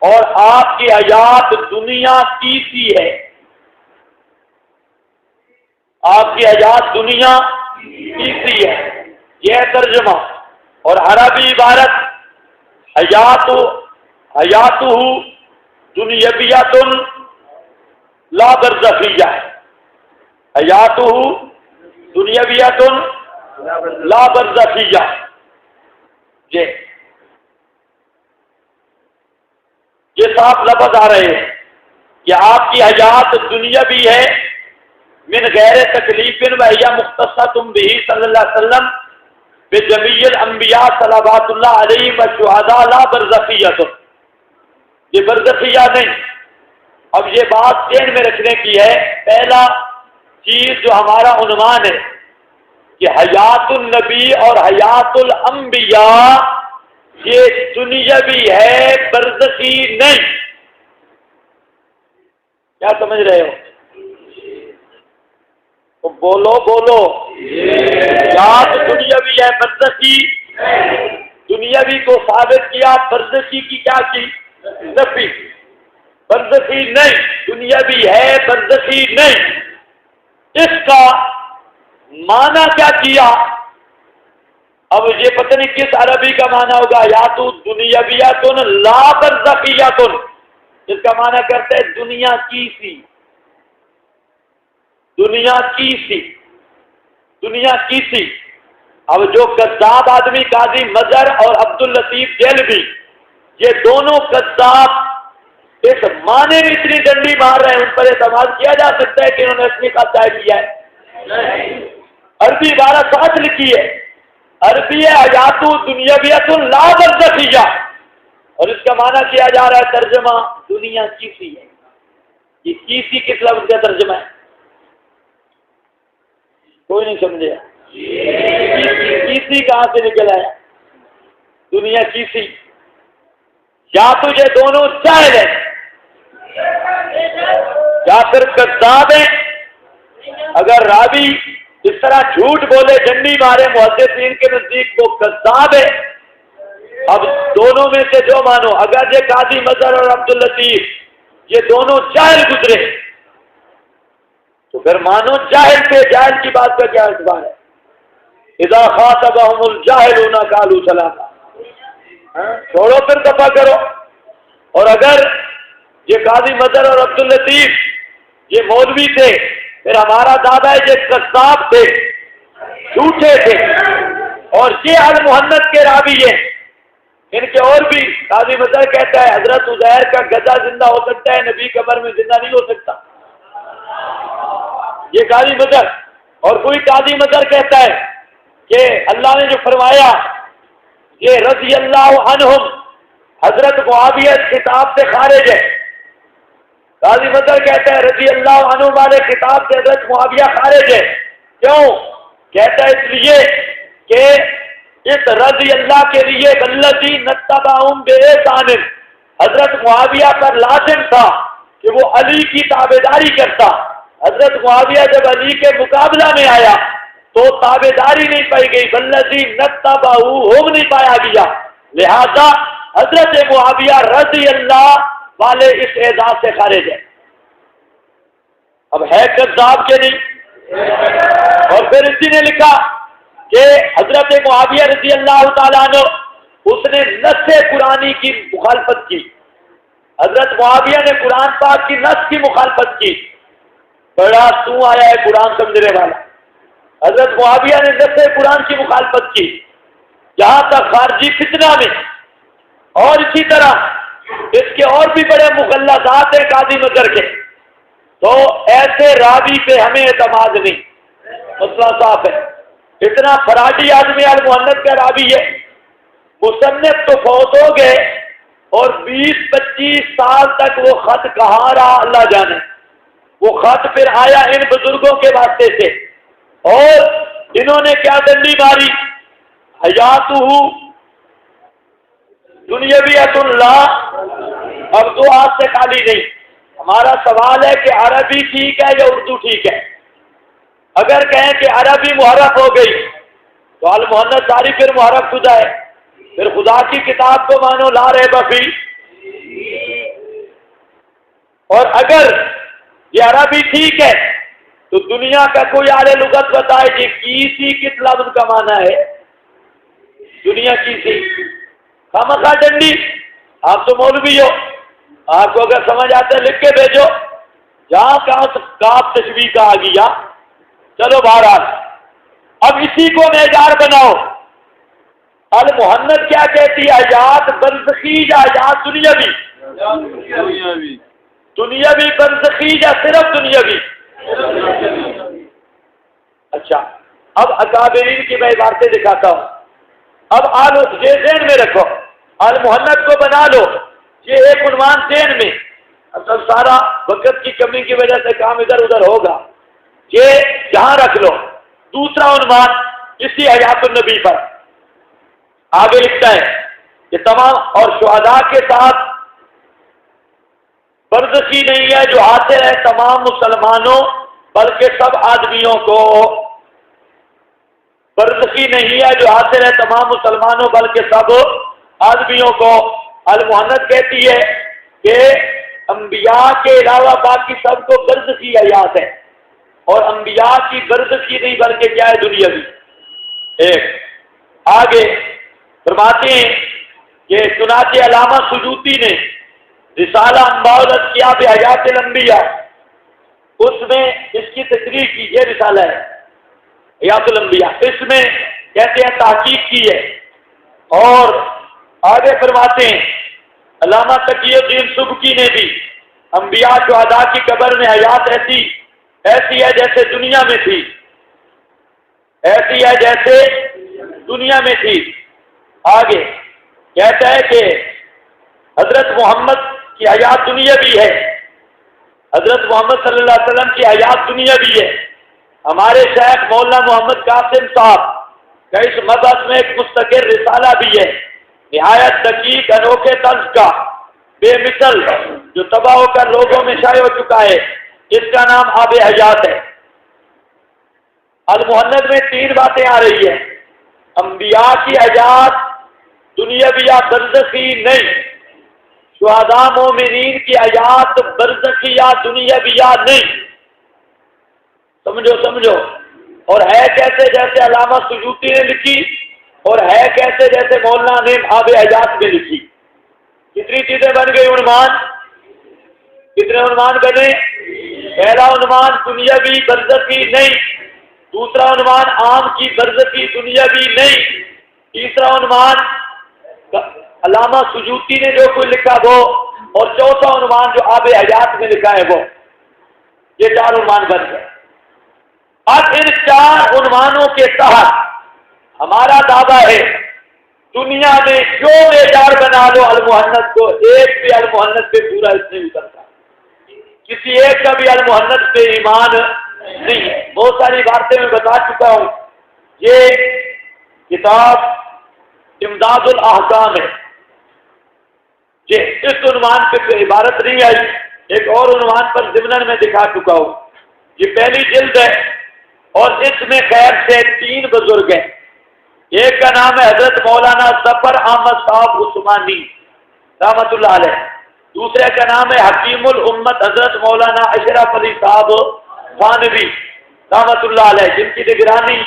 اور آپ کی حیات دنیا کی سی ہے، آپ کی حیات دنیا کی سی ہے، یہ ترجمہ۔ اور عربی عبارت حیاتہ دنیویۃ لا برزخیہ، حیاتہ دنیویۃ لا برزخیہ۔ یہ صاف لفظ آ رہے ہیں کہ آپ کی حیات دنیاوی ہے، من غیر تکلیف وہی مختصۃ بہ صلی اللہ علیہ وسلم بجمیع الانبیاء صلوات اللہ علیہ والشہداء لا برزخیۃ، یہ برزخیہ نہیں۔ اب یہ بات ذہن میں رکھنے کی ہے، پہلا چیز جو ہمارا عنوان ہے کہ حیات النبی اور حیات الانبیاء یہ دنیاوی ہے، برزخی نہیں۔ کیا سمجھ رہے ہو؟ تو بولو حیات دنیاوی ہے، برزخی دنیاوی کو ثابت کیا، برزخی کی کیا کی؟ نفی۔ برزخی نہیں، دنیاوی ہے، برزخی نہیں۔ اس کا معنی کیا کیا؟ اب یہ پتہ نہیں کس عربی کا معنی ہوگا، یا تو دنیاویۃ لا برزخیۃ، اس کا معنی کرتے ہیں دنیا کی سی، دنیا کی سی، دنیا کی سی۔ اب جو کذاب آدمی قاضی مظہر اور عبداللطیف دہلوی، یہ دونوں کذاب اس معنی میں اتنی ڈنڈی مار رہے ہیں، ان پر اعتماد کیا جا سکتا ہے کہ انہوں نے اصلی کا طے کیا ہے؟ عربی عبارت ساتھ لکھی ہے، عربی ہے حیات دنیاویۃ لا برزخیہ، اور اس کا معنی کیا جا رہا ہے ترجمہ دنیا کی سی ہے۔ یہ کی سی کس لفظ کا ترجمہ ہے؟ کوئی نہیں سمجھے؟ کی سی کہاں سے نکل آیا؟ دنیا کیسی یا تجھے دونوں جاہل ہے یا پھر کذاب ہے. اگر راوی اس طرح جھوٹ بولے جنڈی مارے محدثین کے نزدیک وہ کذاب ہے. اب دونوں میں سے جو مانو، اگر یہ قاضی مظہر اور عبداللطیف یہ دونوں جاہل گزرے تو پھر مانو جاہل پہ جاہل کی بات کا کیا اعتبار ہے. اذا خاطبهم الجاهلون قالوا سلاما. چھوڑو پھر دفع کرو. اور اگر یہ قاضی مظہر اور عبداللطیف یہ مولوی تھے، پھر ہمارا دادا یہ کذاب تھے، جھوٹے تھے، اور یہ المحنت کے راوی ہیں. ان کے اور بھی قاضی مظہر کہتا ہے حضرت عزیر کا گدھا زندہ ہو سکتا ہے، نبی قبر میں زندہ نہیں ہو سکتا. یہ قاضی مظہر. اور کوئی قاضی مظہر کہتا ہے کہ اللہ نے جو فرمایا یہ رضی اللہ عنہم حضرت معاویہ کتاب سے خارج ہے. قاضی مظہر کہتا ہے رضی اللہ عنہ والے کتاب سے حضرت معاویہ خارج ہے. کیوں؟ کہتا ہے اس لیے کہ اس رضی اللہ کے لیے والذی نتبعہم بإحسان حضرت معاویہ پر لازم تھا کہ وہ علی کی تابعداری کرتا. حضرت معاویہ جب علی کے مقابلہ میں آیا تو تابعداری نہیں پائی گئی، والذی نتبعہم نہیں پایا گیا، لہذا حضرت معاویہ رضی اللہ والے اس اعزاز سے خارج ہے. اب ہے کذاب کے نہیں. اور پھر اسی نے لکھا کہ حضرت معاویہ رضی اللہ تعالیٰ عنہ اس نے نص قرآنی کی مخالفت کی. حضرت معاویہ نے قرآن پاک کی نص کی مخالفت کی. بڑا تو آیا ہے قرآن سمجھنے والا. حضرت معاویہ نے نص قرآن کی مخالفت کی. جہاں تک خارجی فتنہ میں اور اسی طرح اس کے اور بھی بڑے مغلظات ہیں قاضی مظہر کے، تو ایسے راوی پہ ہمیں اعتماد نہیں. مسئلہ صاف ہے. اتنا فراڈی آدمی المحنت کا راوی ہے. مصنف تو فوت ہو گئے اور 20-25 سال تک وہ خط کہاں رہا اللہ جانے. وہ خط پھر آیا ان بزرگوں کے واسطے سے، اور انہوں نے کیا ڈنڈی ماری، حیاتہ دنیاویت اللہ. اب دو ہاتھ سے خالی نہیں. ہمارا سوال ہے کہ عربی ٹھیک ہے یا اردو ٹھیک ہے. اگر کہیں کہ عربی محرف ہو گئی تو المحنت ساری پھر محرف خدا ہے. پھر خدا کی کتاب کو مانو لا ریب فی. اور اگر یہ عربی ٹھیک ہے تو دنیا کا کوئی اعلی لغت بتائے کہ کسی کس لفظ کا معنی ہے. دنیا کسی خامخواہ ڈنڈی. آپ تو مولوی ہو، آپ کو اگر سمجھ آتا ہے لکھ کے بھیجو. جہاں کہاں تشبیہ کا آ گیا. چلو بہرحال اب اسی کو معیار بناؤ. المحنت کیا کہتی ہے؟ آیات برزخی یا آیات دنیاوی؟ دنیاوی برزخی یا صرف دنیاوی؟ اچھا اب اکابرین کی میں عبارتیں دکھاتا ہوں. اب آلو یہ ذہن میں رکھو، المحنت کو بنا لو. یہ ایک عنوان ذہن میں، اصل سارا وقت کی کمی کی وجہ سے کام ادھر ادھر ہوگا، یہ یہاں رکھ لو. دوسرا عنوان اسی حیات النبی پر. آگے لکھتا ہے کہ تمام اور شہداء کے ساتھ برزخی نہیں ہے جو حاصل ہے تمام مسلمانوں بلکہ سب آدمیوں کو. برزخی نہیں ہے جو حاصل ہے تمام مسلمانوں بلکہ سب آدمیوں کو. المحنت کہتی ہے کہ انبیاء کے علاوہ باقی سب کو برزخی حیات ہے، اور انبیاء کی برزخی نہیں بلکہ کیا ہے؟ دنیاوی. ایک آگے فرماتے ہیں کہ چنانچہ علامہ سجوتی نے رسالہ انباء الاذکیاء بحیات الانبیاء، اس میں اس کی تشریح کی. یہ رسالہ ہے حیات الانبیاء، اس میں کہتے ہیں تحقیق کی ہے. اور آگے فرماتے ہیں علامہ تقی الدین سبکی نے بھی انبیاء شہداء کی قبر میں حیات ایسی ہے جیسے دنیا میں تھی، ایسی ہے جیسے دنیا میں تھی. آگے کہتا ہے کہ حضرت محمد کی حیات دنیا بھی ہے، حضرت محمد صلی اللہ علیہ وسلم کی حیات دنیا بھی ہے. ہمارے شیخ مولانا محمد قاسم صاحب کا اس مبحث میں ایک مستقل رسالہ بھی ہے. نہایت دقیق انوکھے طرز کا، بے مثل، جو تباہ ہو کر لوگوں میں شائع ہو چکا ہے، اس کا نام آب حیات ہے۔ المحند میں 3 باتیں آ رہی ہیں۔ انبیاء کی حیات دنیاویہ برزخی نہیں، شہداء مومنین کی حیات برزخیہ دنیاویہ نہیں، سمجھو۔ اور ہے کیسے جیسے علامہ سیوطی نے لکھی، اور ہے کیسے جیسے مولانا نے آب حیات میں لکھی۔ کتنی چیزیں بن گئی عنوان؟ کتنے عنوان بنے؟ پہلا عنوان دنیاوی برزخی نہیں، دوسرا عنوان عام کی برزخی دنیاوی نہیں، تیسرا عنوان علامہ سیوطی نے جو کوئی لکھا وہ، اور چوتھا عنوان جو آب حیات میں لکھا ہے وہ۔ یہ 4 عنوان بن گئے۔ اب ان 4 عنوانوں کے تحت ہمارا دعویٰ ہے دنیا میں جو معیار بنا لو المحنت کو، ایک بھی المحنت پہ پورا اس نہیں اترتا، کسی ایک کا بھی المحنت پہ ایمان نہیں ہے۔ بہت ساری باتیں میں بتا چکا ہوں۔ یہ کتاب امداد الاحکام ہے، یہ اس عنوان پہ عبارت نہیں آئی، ایک اور عنوان پر ضمن میں دکھا چکا ہوں۔ یہ پہلی جلد ہے اور اس میں خیر سے 3 بزرگ ہیں۔ ایک کا نام ہے حضرت مولانا ظفر احمد صاحب عثمانی رحمۃ اللہ علیہ، دوسرے کا نام ہے حکیم الامت حضرت مولانا اشرف علی صاحب تھانوی رحمۃ اللہ علیہ، جن کی نگرانی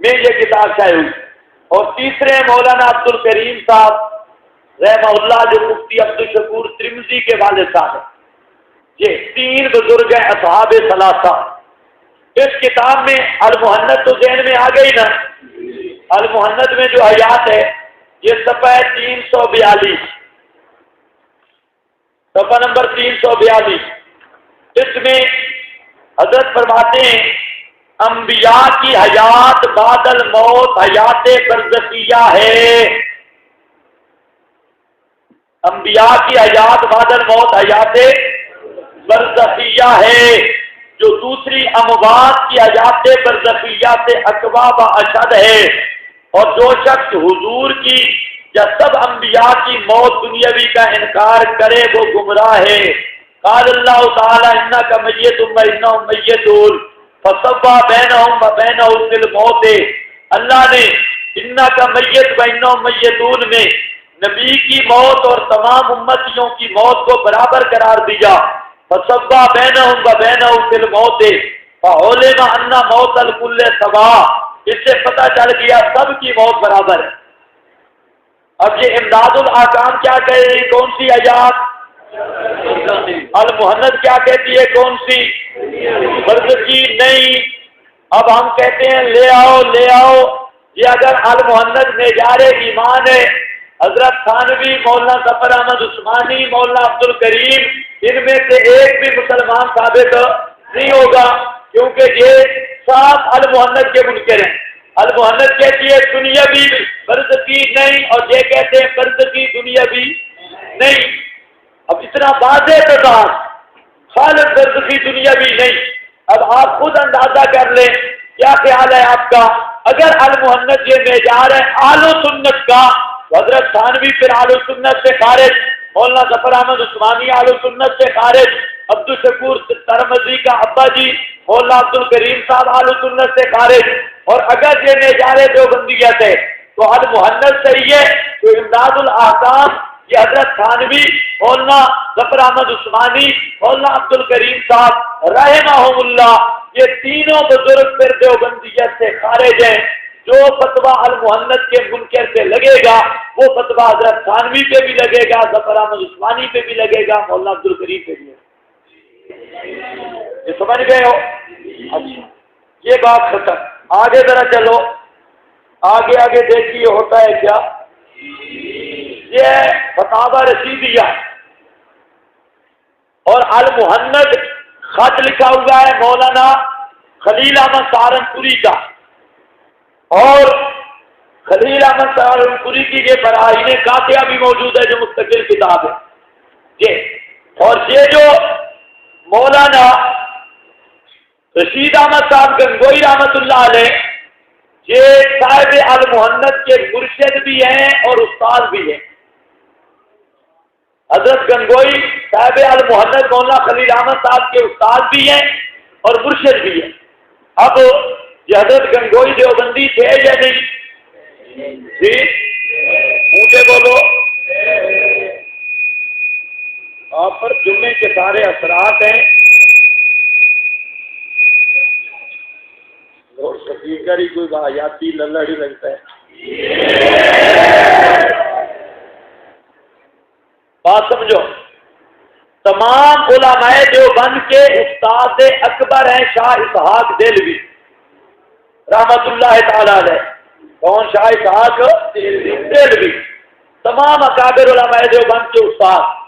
میں یہ کتاب شائع ہوئی، اور تیسرے مولانا عبد الکریم صاحب رحمہ اللہ، جو مفتی عبدالشکور ترمذی کے والد صاحب ہیں۔ یہ 3 بزرگ ہیں اصحاب ثلاثہ۔ اس کتاب میں المحنت تو ذہن میں آ گئی نا، المحنت میں جو حیات ہے یہ صفحہ 342، صفحہ نمبر 342، اس میں حضرت فرماتے ہیں انبیاء کی حیات بعد الموت حیات برزخیہ ہے۔ انبیاء کی حیات بعد الموت حیات برزخیہ ہے، جو دوسری اموات کی حیات برزخیہ سے اقوا و اشد ہے، اور جو شخص حضور کی یا سب انبیاء کی موت دنیاوی کا انکار کرے وہ گمراہ ہے۔ قال اللہ تعالی انک میت و انہم میتون فسوی بینہم و بینہ الموت، اللہ نے انک میت و انہم میتون میں نبی کی موت اور تمام امتیوں کی موت کو برابر قرار دیا۔ فسوی بینہم و بینہ الموت فعلم ان موت الکل سواء، اس سے پتہ چل گیا سب کی موت برابر ہے۔ اب یہ امداد الاحکام کیا کہے رہی؟ کون سی حیات؟ المحنت کیا کہتی ہے؟ کون سی؟ برزخی نہیں۔ اب ہم کہتے ہیں لے آؤ، یہ اگر المحنت معیار ایمان ہے، حضرت تھانوی، مولانا ظفر احمد عثمانی، مولانا عبد الکریم، ان میں سے ایک بھی مسلمان ثابت نہیں ہوگا، کیونکہ یہ صاف المحنت کے منکر ہیں۔ المحنت کہتی ہے دنیاوی برزخی نہیں، اور یہ کہتے ہیں برزخی دنیاوی نہیں۔ اب اتنا واضح تضاد، خالص برزخی دنیاوی نہیں۔ اب آپ خود اندازہ کر لیں کیا خیال ہے آپ کا؟ اگر المحنت یہ معیار ہے اہل سنت کا، تو حضرت تھانوی پھر اہل سنت سے خارج، مولانا ظفر احمد عثمانی اہل سنت سے خارج، عبدالشکور ترمذی کا ابا جی مولانا عبد الکریم صاحب اہل سنت سے خارج۔ اور اگر یہ معیار دیوبندیت ہے تو المحنت صحیح ہے، تو امداد الاحکام یہ حضرت تھانوی، مولانا ظفر احمد عثمانی، مولانا عبد الکریم صاحب رحمہم اللہ، یہ تینوں بزرگ پھر دیوبندیت سے خارج ہیں۔ جو فتویٰ المحنت کے منکر سے لگے گا وہ فتویٰ حضرت تھانوی پہ بھی لگے گا، ظفر احمد عثمانی پہ بھی لگے گا، مولانا عبد الکریم پہ بھی لگے گا۔ یہ سمجھ گئے ہو؟ اچھا، یہ بات ختم۔ آگے ذرا چلو، آگے دیکھیے ہوتا ہے کیا۔ یہ فتاوی رشیدیہ اور المحنت خط لکھا ہوا ہے مولانا خلیل احمد سہارنپوری کا، اور خلیل احمد سہارنپوری کی یہ براہین قاطعہ بھی موجود ہے جو مستقل کتاب ہے یہ۔ اور یہ جو مولانا رشید احمد صاحب گنگوئی رحمۃ اللہ علیہ، یہ صاحب المہند کے مرشد بھی ہیں اور استاد بھی ہیں۔ حضرت گنگوئی صاحب المہند مولانا خلیل احمد صاحب کے استاد بھی ہیں اور مرشد بھی ہیں۔ اب یہ حضرت گنگوئی دیوبندی تھے یا نہیں؟ جی اونچے بولو۔ آپ پر جمعے کے سارے اثرات ہیں اور سپیکر ہی کوئی حیاتی للڑ ہی لگتا ہے۔ بات سمجھو، تمام علماء دیوبند کے استاد اکبر ہیں شاہ اسحاق دہلوی رحمت اللہ تعالی علیہ۔ کون؟ شاہ اسحاق دہلوی۔ تمام اکابر علماء دیوبند کے استاد۔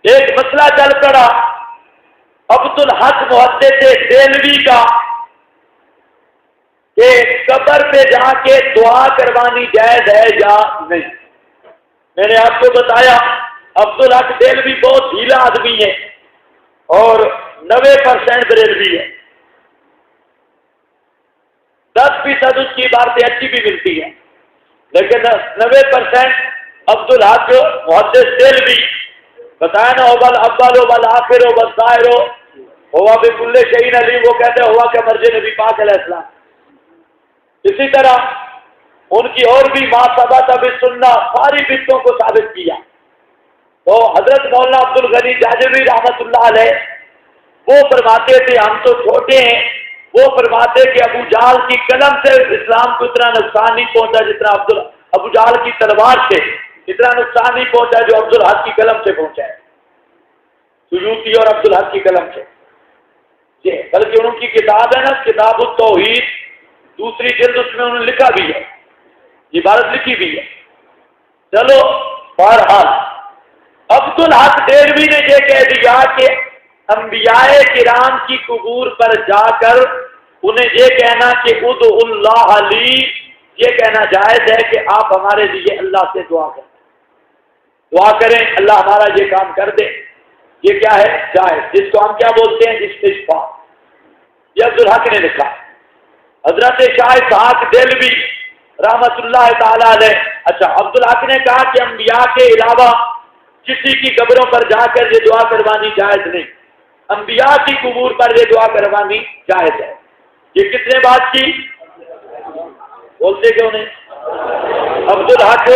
ایک مسئلہ چل پڑا عبدالحق محدث دہلوی کا کہ قبر پہ جا کے دعا کروانی جائز ہے یا نہیں۔ میں نے آپ کو بتایا عبدالحق دہلوی بہت ڈھیلا آدمی ہے اور 90% بریلوی ہے، 10% اس کی عبارتیں اچھی بھی ملتی ہیں، لیکن 90% عبدالحق محدث دہلوی بتایا نا، اوبل اول اوبل آخر اوبل ظاہر ہوا بکل شیء علیم، وہ کہتے ہیں ہوا کہ مرج نبی پاک علیہ السلام۔ اسی طرح ان کی اور بھی ما ثبت بالسنہ ساری باتوں کو ثابت کیا۔ تو حضرت مولانا عبد الغنی جاجوی رحمۃ اللہ علیہ وہ فرماتے تھے، ہم تو چھوٹے ہیں، وہ فرماتے کہ ابو جہل کی قلم سے اسلام کو اتنا نقصان نہیں پہنچا جتنا ابو جہل کی تلوار سے اتنا نقصان نہیں پہنچا جو عبدالحق کی قلم سے پہنچا ہے، سیوطی اور عبدالحق کی قلم سے۔ جی بلکہ ان کی کتاب ہے نا کتاب التوحید، دوسری جلد، اس میں انہوں نے لکھا بھی ہے، یہ عبارت لکھی بھی ہے۔ چلو بہرحال عبدالحق دہلوی نے یہ کہہ دیا کہ انبیاء کرام کی قبور پر جا کر انہیں یہ کہنا کہ ادعو اللہ لی، یہ کہنا جائز ہے کہ آپ ہمارے لیے اللہ سے دعا کریں، دعا کریں اللہ ہمارا یہ کام کر دے۔ یہ کیا ہے؟ جائز، جس کو ہم کیا بولتے ہیں؟ استشفاء۔ یہ عبدالحق نے لکھا۔ حضرت شاہ اسحاق دہلوی رحمت اللہ تعالی علیہ، اچھا عبدالحق نے کہا کہ انبیاء کے علاوہ کسی کی قبروں پر جا کر یہ دعا کروانی جائز نہیں، انبیاء کی قبور پر یہ دعا کروانی جائز ہے۔ یہ کس نے بات کی؟ بولتے کیوں نہیں؟ عبدالحق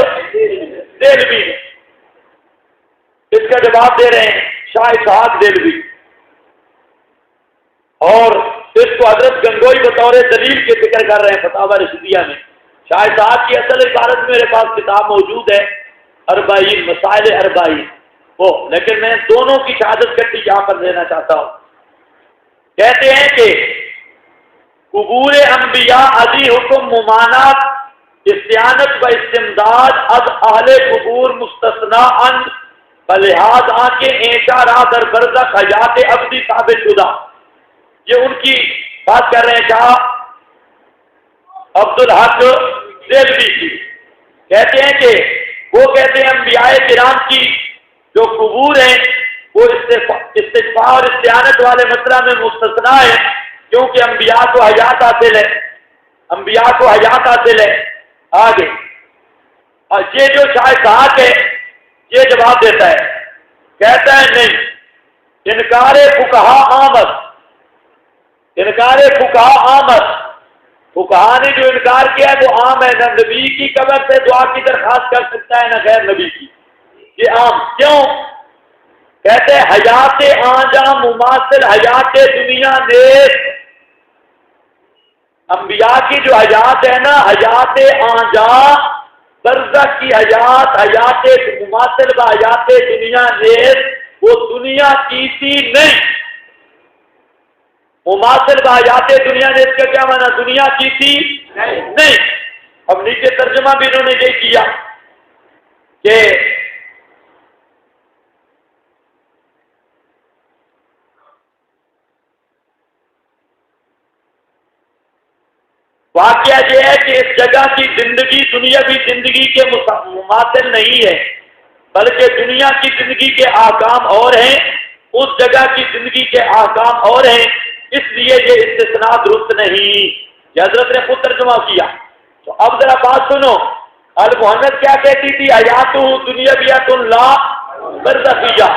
دہلوی نے۔ اس کا جواب دے رہے ہیں شاہ اسحاق دہلوی، اور اس کو حضرت گنگوئی بطور دلیل کے ذکر کر رہے ہیں فتاوی رشیدیہ میں۔ شاہ صاحب کی اصل عبارت میرے پاس کتاب موجود ہے، اربعین مسائل اربعین، وہ لیکن میں دونوں کی شہادت کٹی یہاں پر دینا چاہتا ہوں۔ کہتے ہیں کہ قبور انبیاء علی حکم ممانعت استعانت و استمداد از اہل قبور مستثناء ان بلحاظ آنکھیں اینشا راہ در برزخ حیات ابدی ثابت شدہ۔ یہ ان کی بات کر رہے ہیں شاہ عبدالحق دہلوی کی۔ کہتے ہیں کہ وہ کہتے ہیں انبیاء کرام کی جو قبور ہیں وہ استشفاء اور استعانت والے مسئلہ میں مستثنیٰ ہے، کیونکہ انبیاء کو حیات حاصل ہے، انبیاء کو حیات حاصل ہے۔ آگے اور یہ جو شاہ صاحب ہے یہ جواب دیتا ہے، کہتا ہے نہیں، انکار فقہا آمد، انکار فقہا آمد، فقہا نے جو انکار کیا ہے وہ عام ہے، نہ نبی کی قبر سے دعا کی درخواست کر سکتا ہے نہ غیر نبی کی، یہ عام۔ کیوں؟ کہتے ہیں حیات آنجا مماثل حیات دنیا نیز، انبیاء کی جو حیات ہے نا، حیات آنجا برزخ کی حیات، حیات مماثل و حیات دنیا نیز، وہ دنیا کی سی نہیں۔ مماثل و حیات دنیا نیز کا کیا معنی؟ دنیا کی سی نہیں۔ اب نیچے ترجمہ بھی انہوں نے یہ کیا کہ واقعہ یہ ہے کہ اس جگہ کی زندگی دنیاوی زندگی کے مماثل نہیں ہے، بلکہ دنیا کی زندگی کے احکام اور ہیں، اس جگہ کی زندگی کے احکام اور ہیں، اس لیے یہ استثناء درست نہیں۔ یہ حضرت نے خود ترجمہ کیا۔ تو اب ذرا بات سنو، المحنت کیا کہتی تھی؟ حیات دنیاویۃ لا برزخیہ،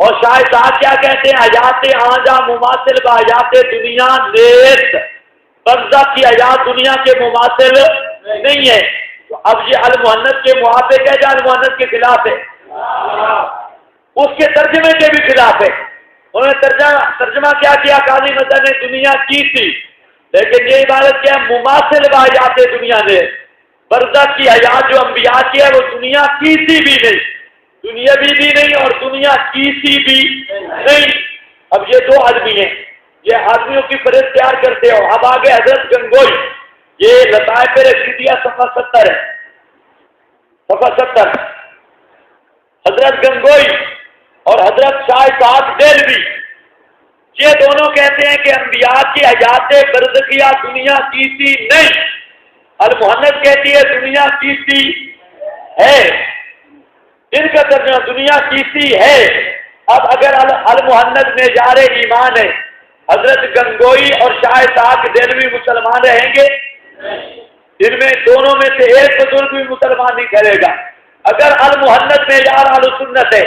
اور شاہ صاحب کیا کہتے ہیں؟ حیات آنجا مماثل با حیات دنیا نیست، برزخ کی حیات دنیا کے مماثل نہیں ہے۔ تو اب یہ المحنت کے موافق ہے یا المحنت کے خلاف ہے؟ اس کے ترجمے کے بھی خلاف ہے۔ انہوں نے ترجمہ کیا کیا؟ قاضی مظہر نے دنیا کی تھی، لیکن یہ عبارت کیا ہے؟ مماثل با حیات دنیا نے، برزخ کی حیات جو انبیاء کی ہے وہ دنیا کی سی بھی نہیں، دنیاوی بھی نہیں اور دنیا کی سی بھی نہیں۔ اب یہ دو آدمی ہیں، یہ آدمیوں کی فہرست تیار کرتے ہو۔ اب آگے حضرت گنگوئی، یہ لطائف رشیدیہ صفحہ 70 ہے، صفحہ 70۔ حضرت گنگوئی اور حضرت شاہ صاحب دہلوی یہ دونوں کہتے ہیں کہ انبیاء کی حیات برزخیہ دنیا کی سی نہیں، المحنت کہتی ہے دنیا کی سی ہے، ان کا ترجمہ دنیا کی سی ہے۔ اب اگر المحنت میں معیار ایمان ہے، حضرت گنگوئی اور شاہ صاحب دہلوی مسلمان رہیں گے؟ ان میں دونوں میں سے ایک بزرگ بھی مسلمان نہیں کرے گا۔ اگر المحنت میں معیار اہل سنت ہے،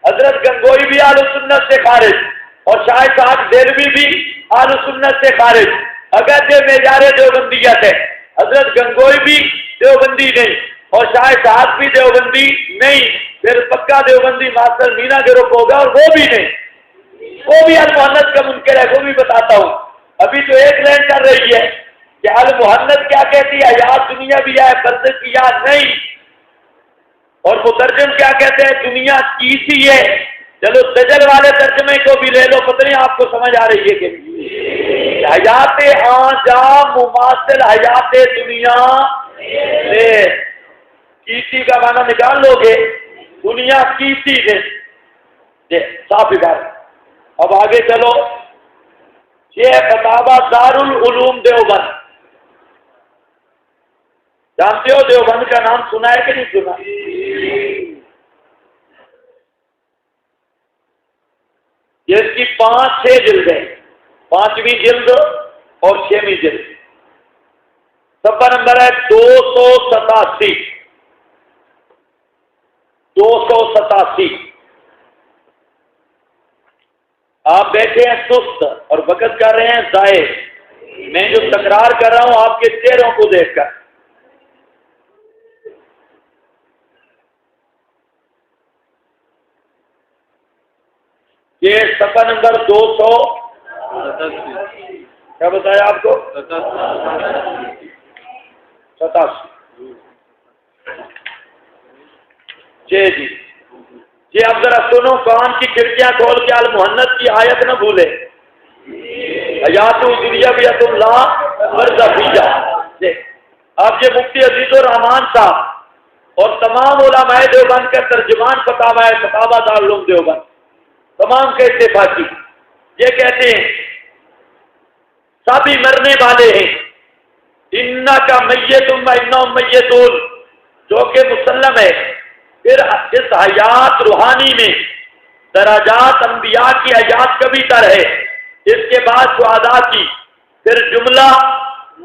حضرت گنگوئی بھی اہل سنت سے خارج اور شاہ صاحب دہلوی بھی اہل سنت سے خارج۔ اگر یہ معیار دیوبندیت ہے، حضرت گنگوئی بھی دیوبندی نہیں اور شاہ صاحب بھی دیوبندی نہیں، پھر پکا دیوبندی ماسٹر مینا گروپ ہوگا، اور وہ بھی نہیں، وہ بھی المحنت کا منکر ہے، وہ بھی بتاتا ہوں۔ ابھی تو ایک لائن چل رہی ہے کہ المحنت کیا کہتی ہے؟ حیات دنیا بھی ہے، برزخیہ نہیں، اور مترجم کیا کہتے ہیں؟ دنیا کی سی ہے۔ چلو سجل والے ترجمے کو بھی لے لو، پتہ نہیں آپ کو سمجھ آ رہی ہے کہ حیات آنجا مماثل حیات دنیا سے کیسی کا معنی نکال لو گے، دنیا کیسی ہے، صاف عبارت۔ اب آگے چلو، یہ فتاوی دارالعلوم دیوبند، جانتے ہو دیوبند کا نام سنا ہے کہ نہیں سنا؟ یہ اس کی 5-6 جلدیں، 5ویں جلد اور 6ویں جلد، صفحہ نمبر ہے 287، 287۔ آپ بیٹھے ہیں سست اور وقت کر رہے ہیں ضائع، میں جو تکرار کر رہا ہوں آپ کے چہروں کو دیکھ کر۔ یہ صفحہ نمبر 200 کیا بتایا آپ کو؟ 87۔ جی جی اب ذرا سنو، کان کی کھڑکیاں کھول کے المحنت کی آیت نہ بھولے، حیات دنیاویۃ لا برزخیہ۔ اب یہ مفتی عزیز الرحمان صاحب اور تمام علماء دیوبند کا ترجمان فتاوی ہے، فتاوی دارالعلوم دیوبند، تمام کے اتفاقی، یہ کہتے ہیں سبھی مرنے والے ہیں، انک میت و انہم میتون، جو کہ مسلم ہے۔ پھر اس حیات روحانی میں درجات انبیاء کی حیات کبھی تر ہے، اس کے بعد شہداء کی، پھر جملہ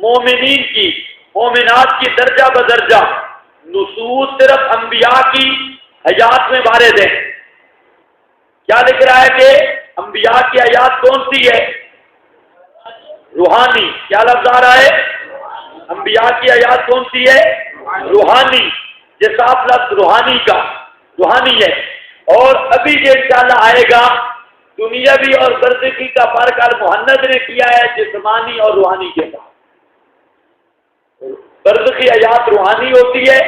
مومنین کی، مومنات کی درجہ بدرجہ، نصوص صرف انبیاء کی حیات میں وارد ہیں۔ کیا لکھ رہا ہے کہ انبیاء کی حیات کون سی ہے؟ روحانی۔ کیا لفظ آ رہا ہے؟ انبیاء کی حیات کون سی ہے؟ روحانی۔ یہ صاف لفظ روحانی کا، روحانی ہے۔ اور ابھی یہ انشاءاللہ آئے گا، دنیاوی اور برزخی کا فرق المحنت نے کیا ہے جسمانی اور روحانی کے ساتھ۔ برزخی حیات روحانی ہوتی ہے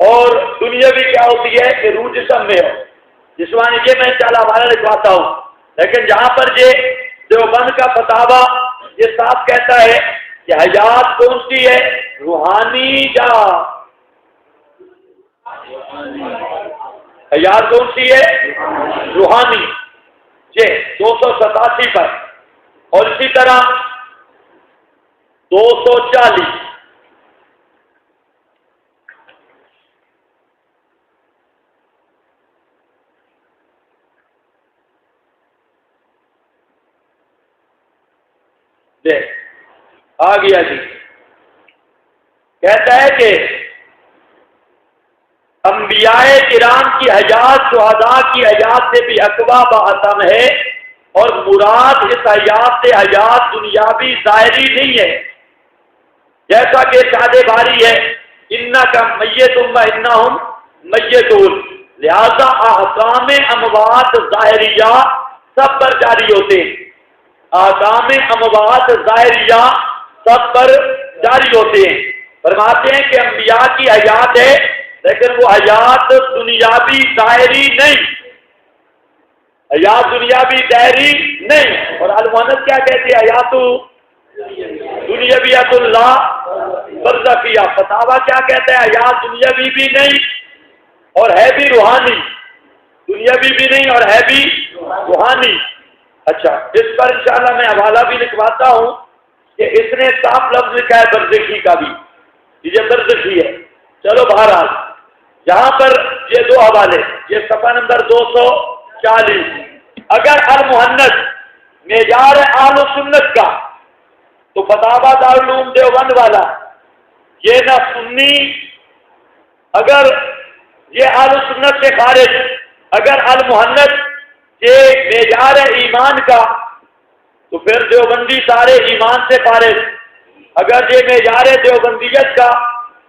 اور دنیاوی کیا ہوتی ہے کہ روح جسم میں ہو، جسمانی یہ میں انشاءاللہ حوالہ لکھواتا ہوں۔ لیکن جہاں پر یہ دیوبند کا فتاوی یہ صاف کہتا ہے کہ حیات کون سی ہے؟ روحانی یا حیات کون سی ہے؟ روحانی۔ 287 پر، اور اسی طرح 240 دیکھ آ گیا جی، کہتا ہے کہ انبیاء کرام کی حیات شہداء کی حیات سے بھی اقوا باتم ہے، اور مراد اس حیات سے حیات دنیاوی ظاہری نہیں ہے، جیسا کہ ارشاد باری ہے انکا میتون و انہم میتون، لہذا احکام اموات ظاہریہ سب پر جاری ہوتے ہیں، احکام اموات ظاہریہ سب پر جاری ہوتے ہیں۔ فرماتے ہیں کہ انبیاء کی حیات ہے لیکن وہ حیات دنیاوی ظاہری نہیں، حیات دنیاوی ظاہری نہیں۔ اور المؤنث کیا کہتے ہیں؟ حیات دنیاویت اللہ برزخیہ۔ فتاوی کیا کہتے ہیں؟ حیات دنیاوی بھی نہیں اور ہے بھی روحانی، دنیاوی بھی نہیں اور ہے بھی روحانی۔ اچھا، اس پر انشاءاللہ میں حوالہ بھی لکھواتا ہوں کہ اس نے صاف لفظ لکھا ہے برزخی کا بھی، یہ برزخی ہے۔ چلو بہرحال یہاں پر یہ دو حوالے، یہ صفحہ نمبر 240۔ اگر المؤنث معیار اہل سنت کا تو فتاوی دارالعلوم دیوبند والا یہ نہ سنی، اگر یہ اہل سنت سے خارج، اگر المؤنث یہ معیار ایمان کا تو پھر دیوبندی سارے ایمان سے فارغ، اگر یہ معیار دیوبندیت کا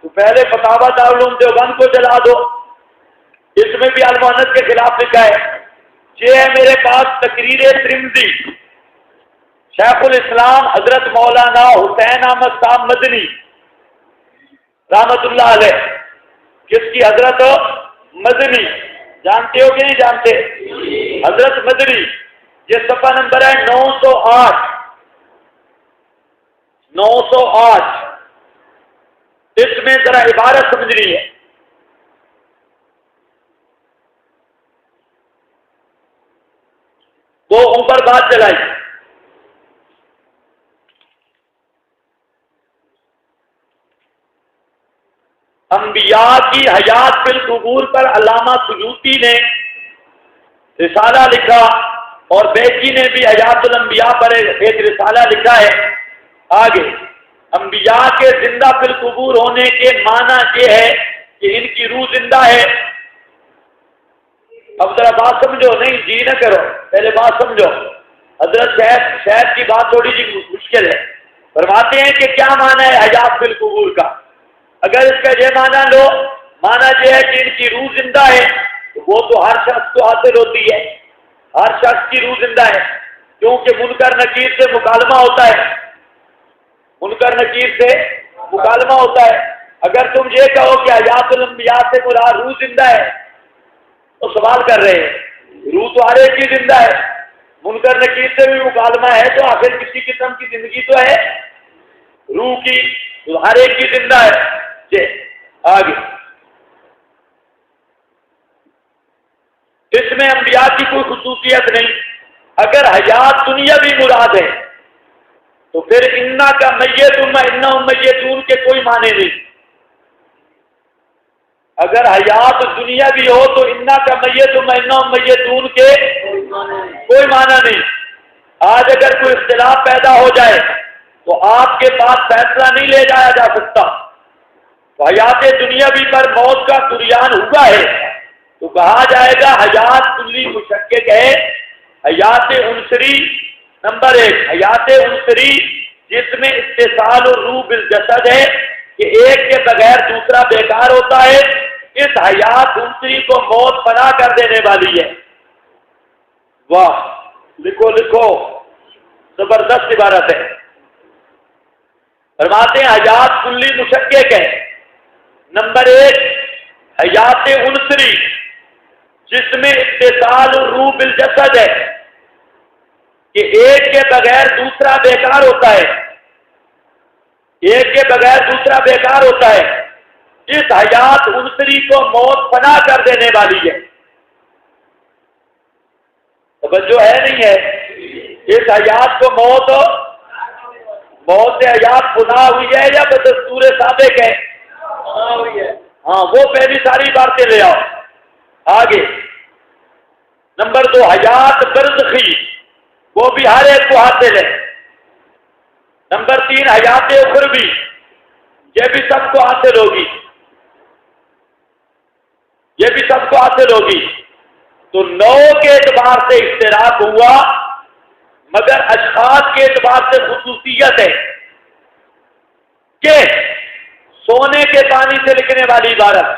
تو پہلے فتاوی دارالعلوم دیوبند کو جلا دو، اس میں بھی المؤنث کے خلاف لکھا ہے۔ یہ ہے میرے پاس تقریر ترمذی، شیخ الاسلام حضرت مولانا حسین احمد صاحب مدنی رحمت اللہ علیہ، کس کی؟ حضرت مدنی، جانتے ہو کہ نہیں جانتے؟ حضرت مدنی، یہ صفحہ نمبر ہے 908۔ 908 اس میں ذرا عبارت سمجھنی ہے۔ وہ اوپر بات چلائی، انبیاء کی حیات فی القبور پر علامہ سیوطی نے رسالہ لکھا اور بیکی نے بھی حیات الانبیاء پر ایک رسالہ لکھا ہے۔ آگے انبیاء کے زندہ فی القبور ہونے کے معنی یہ ہے کہ ان کی روح زندہ ہے۔ اب ذرا بات سمجھو، نہیں جی نہ کرو، پہلے بات سمجھو۔ حضرت شہد کی بات تھوڑی سی مشکل ہے، فرماتے ہیں کہ کیا معنی ہے حیات فی القبور کا؟ اگر اس کا یہ معنی لو، معنی یہ ہے کہ ان کی روح زندہ ہے، تو وہ تو ہر شخص کو حاصل ہوتی ہے، ہر شخص کی روح زندہ ہے، کیونکہ منکر نکیر سے مکالمہ ہوتا ہے، منکر نکیر سے مکالمہ ہوتا ہے۔ اگر تم یہ کہو کہ حیات الانبیاء سے مراد روح زندہ ہے تو سوال کر رہے ہیں، روح تو ہر ایک کی زندہ ہے، منکر نکیر سے بھی مکالمہ ہے تو آخر کسی قسم کی زندگی تو ہے روح کی، تو ہر ایک کی زندہ ہے۔ آگے اس میں انبیاء کی کوئی خصوصیت نہیں۔ اگر حیات دنیا بھی مراد ہے تو پھر انا کا میتون و انہم میتون کے کوئی معنی نہیں۔ اگر حیات دنیا بھی ہو تو انا کا میتون و انہم میتون کے کوئی معنی نہیں۔ آج اگر کوئی اختلاف پیدا ہو جائے تو آپ کے پاس فیصلہ نہیں لے جایا جا سکتا، تو حیات دنیاوی پر موت کا طغیان ہوا ہے تو کہا جائے گا حیات کلی مشکک ہے۔ حیات عنصری نمبر 1، حیات عنصری جس میں اتصال الروح بالجسد ہے کہ ایک کے بغیر دوسرا بیکار ہوتا ہے، اس حیات عنصری کو موت فنا کر دینے والی ہے۔ واہ، لکھو لکھو، زبردست عبارت ہے۔ فرماتے ہیں حیات کلی مشکک ہے۔ نمبر 1 حیات عنصری جس میں اتصال الروح بالجسد ہے کہ ایک کے بغیر دوسرا بیکار ہوتا ہے، ایک کے بغیر دوسرا بیکار ہوتا ہے، اس حیات عنصری کو موت فنا کر دینے والی ہے۔ توجہ ہے نہیں ہے؟ اس حیات کو موت سے حیات فنا ہوئی ہے یا بدستور سابق ہے؟ ہاں، وہ پہلی ساری باتیں لے آؤ۔ آگے نمبر 2 حیات برزخی، وہ بھی ہر ایک کو حاصل ہے۔ نمبر 3 حیات اخروی، یہ بھی سب کو حاصل ہوگی، یہ بھی سب کو حاصل ہوگی۔ تو 9 کے اعتبار سے اشتراک ہوا، مگر اشخاص کے اعتبار سے خصوصیت ہے کہ سونے کے پانی سے لکھنے والی عبارت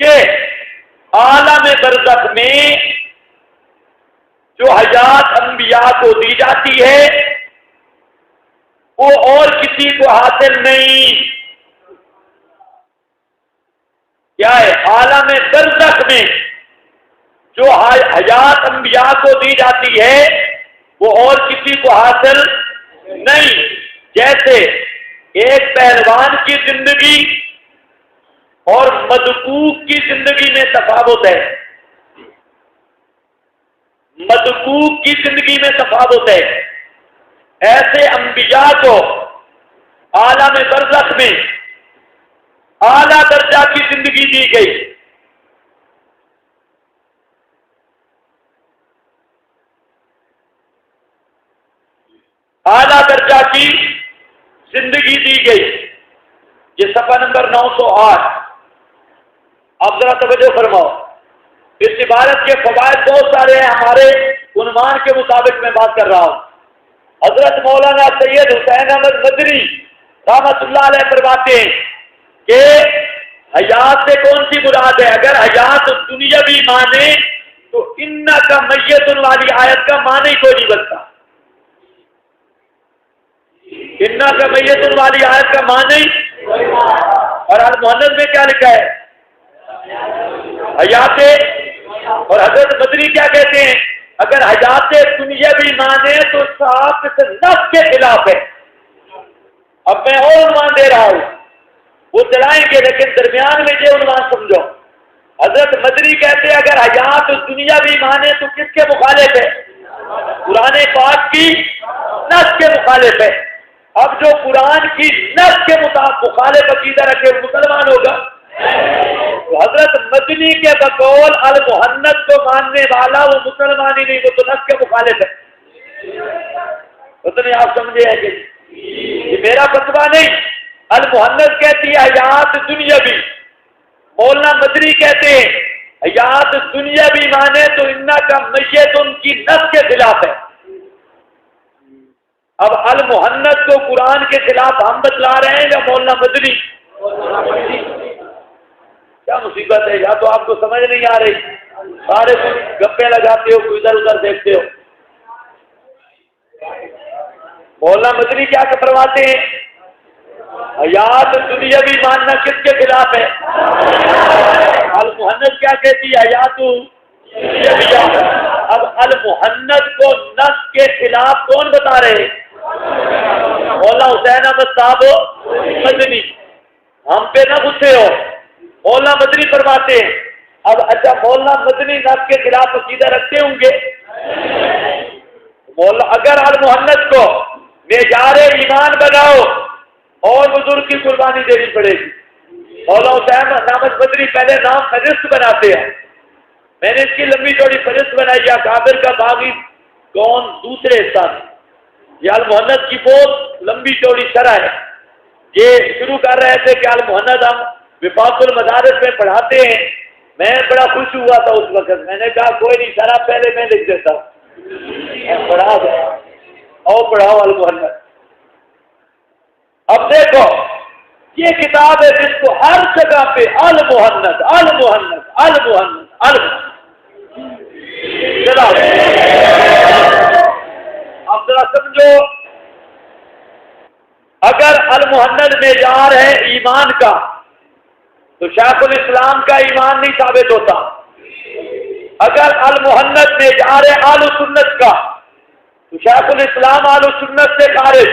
کہ عالم برزخ میں جو حیات انبیاء کو دی جاتی ہے وہ اور کسی کو حاصل نہیں۔ کیا ہے؟ عالم برزخ میں جو حیات انبیاء کو دی جاتی ہے وہ اور کسی کو حاصل نہیں۔ جیسے ایک پہلوان کی زندگی اور مدقوق کی زندگی میں تفاوت ہے، مدقوق کی زندگی میں تفاوت ہے، ایسے انبیاء کو عالم برزخ میں اعلیٰ درجہ کی زندگی دی گئی۔ اعلیٰ درجہ کی زندگی دی گئی۔ یہ صفحہ نمبر 908۔ اب ذرا توجہ فرماؤ، اس عبارت کے فوائد بہت سارے ہیں، ہمارے عنوان کے مطابق میں بات کر رہا ہوں۔ حضرت مولانا سید حسین احمد مدنی رحمۃ اللہ علیہ فرماتے ہیں کہ حیات سے کون سی مراد ہے؟ اگر حیات دنیاوی مانے تو انا کا میتن والی آیت کا معنی ہی کوئی نہیں بنتا۔ انا کا میتن والی آیت کا معنی، اور المحنت میں کیا لکھا ہے؟ حیات۔ اور حضرت مدنی کیا کہتے ہیں؟ اگر حیات دنیاوی مانے تو صاحب نفس کے خلاف ہے۔ اب میں اور عنوان دے رہا ہوں، وہ چلائیں گے لیکن درمیان میں یہ عنوان سمجھو۔ حضرت مدنی کہتے ہیں اگر حیات دنیاوی مانے تو کس کے مخالف ہے؟ قرآن پاک کی نص کے مخالف ہے۔ اب جو قرآن کی نص کے مخالف عقیدہ رکھے مسلمان ہوگا؟ تو حضرت مدنی کے بقول المحنت کو ماننے والا وہ مسلمان ہی نہیں، وہ تو نص کے مخالف ہے۔ اتنے آپ سمجھے ہیں کہ یہ میرا فتویٰ نہیں، المحنت کہتی ہے حیات دنیاوی، مولانا مدنی کہتے ہیں حیات دنیاوی مانے تو انا کا میت ان کی نص کے خلاف ہے۔ اب المحنت کو قرآن کے خلاف ہم بتلا رہے ہیں یا مولانا مدنی؟ کیا مصیبت ہے؟ یا تو آپ کو سمجھ نہیں آ رہی، سارے گپے لگاتے ہو، کوئی ادھر ادھر دیکھتے ہو۔ مولانا مدنی کیا فرماتے ہیں؟ حیات دنیاوی ماننا کس کے خلاف ہے؟ المحنت کیا کہتی ہے؟ حیات دنیاوی۔ اب المحنت کو نص کے خلاف کون بتا رہے؟ مولانا حسین احمد صاحب مدنی۔ ہم پہ نہ غصے ہو، مولانا مدنی فرماتے ہیں۔ اب اچھا مولانا مدنی نص کے خلاف عقیدہ رکھتے ہوں گے؟ اگر المحنت کو معیار ایمان بناؤ اور بزرگ کی قربانی دینی پڑے گی۔ مولانا حسین احمد مدنی پہلے نام فہرست بناتے ہیں، میں نے اس کی لمبی چوڑی فہرست بنائی ہے، کابر کا باغی کون دوسرے حصہ میں۔ یہ المحنت کی بہت لمبی چوڑی شرح ہے۔ یہ شروع کر رہے تھے کہ المحنت ہم وفاق المدارس میں پڑھاتے ہیں، میں بڑا خوش ہوا تھا اس وقت، میں نے کہا کوئی نہیں شرح پہلے میں لکھ دیتا ہوں، پڑھا دیں اور پڑھاؤ المحنت۔ اب دیکھو یہ کتاب ہے جس کو ہر جگہ پہ المحنت المحنت المحنت المحنت۔ چلا اب ذرا سمجھو، اگر المحنت معیار ہے ایمان کا تو شیخ الاسلام کا ایمان نہیں ثابت ہوتا۔ اگر المحنت معیار ہے اہل سنت کا تو شیخ الاسلام اہل سنت سے خارج۔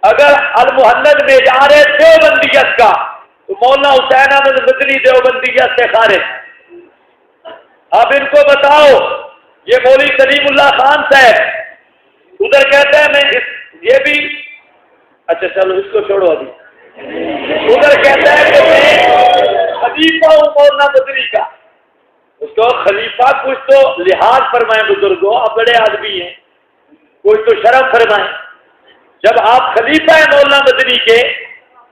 اگر المحنت معیار ہے دیوبندیت کا تو مولانا حسین احمد مدنی دیوبندیت سے خارج۔ اب ان کو بتاؤ، یہ مولوی سلیم اللہ خان صاحب ادھر کہتے ہیں میں یہ بھی، اچھا چلو اس کو چھوڑو، ابھی ادھر کہتا ہے کہ میں خلیفہ ہوں مولانا مدنی کا۔ اس کو خلیفہ کچھ تو لحاظ فرمائیں بزرگوں، آپ بڑے آدمی ہیں، کچھ تو شرف فرمائیں۔ جب آپ خلیفہ ہیں مولانا مدنی کے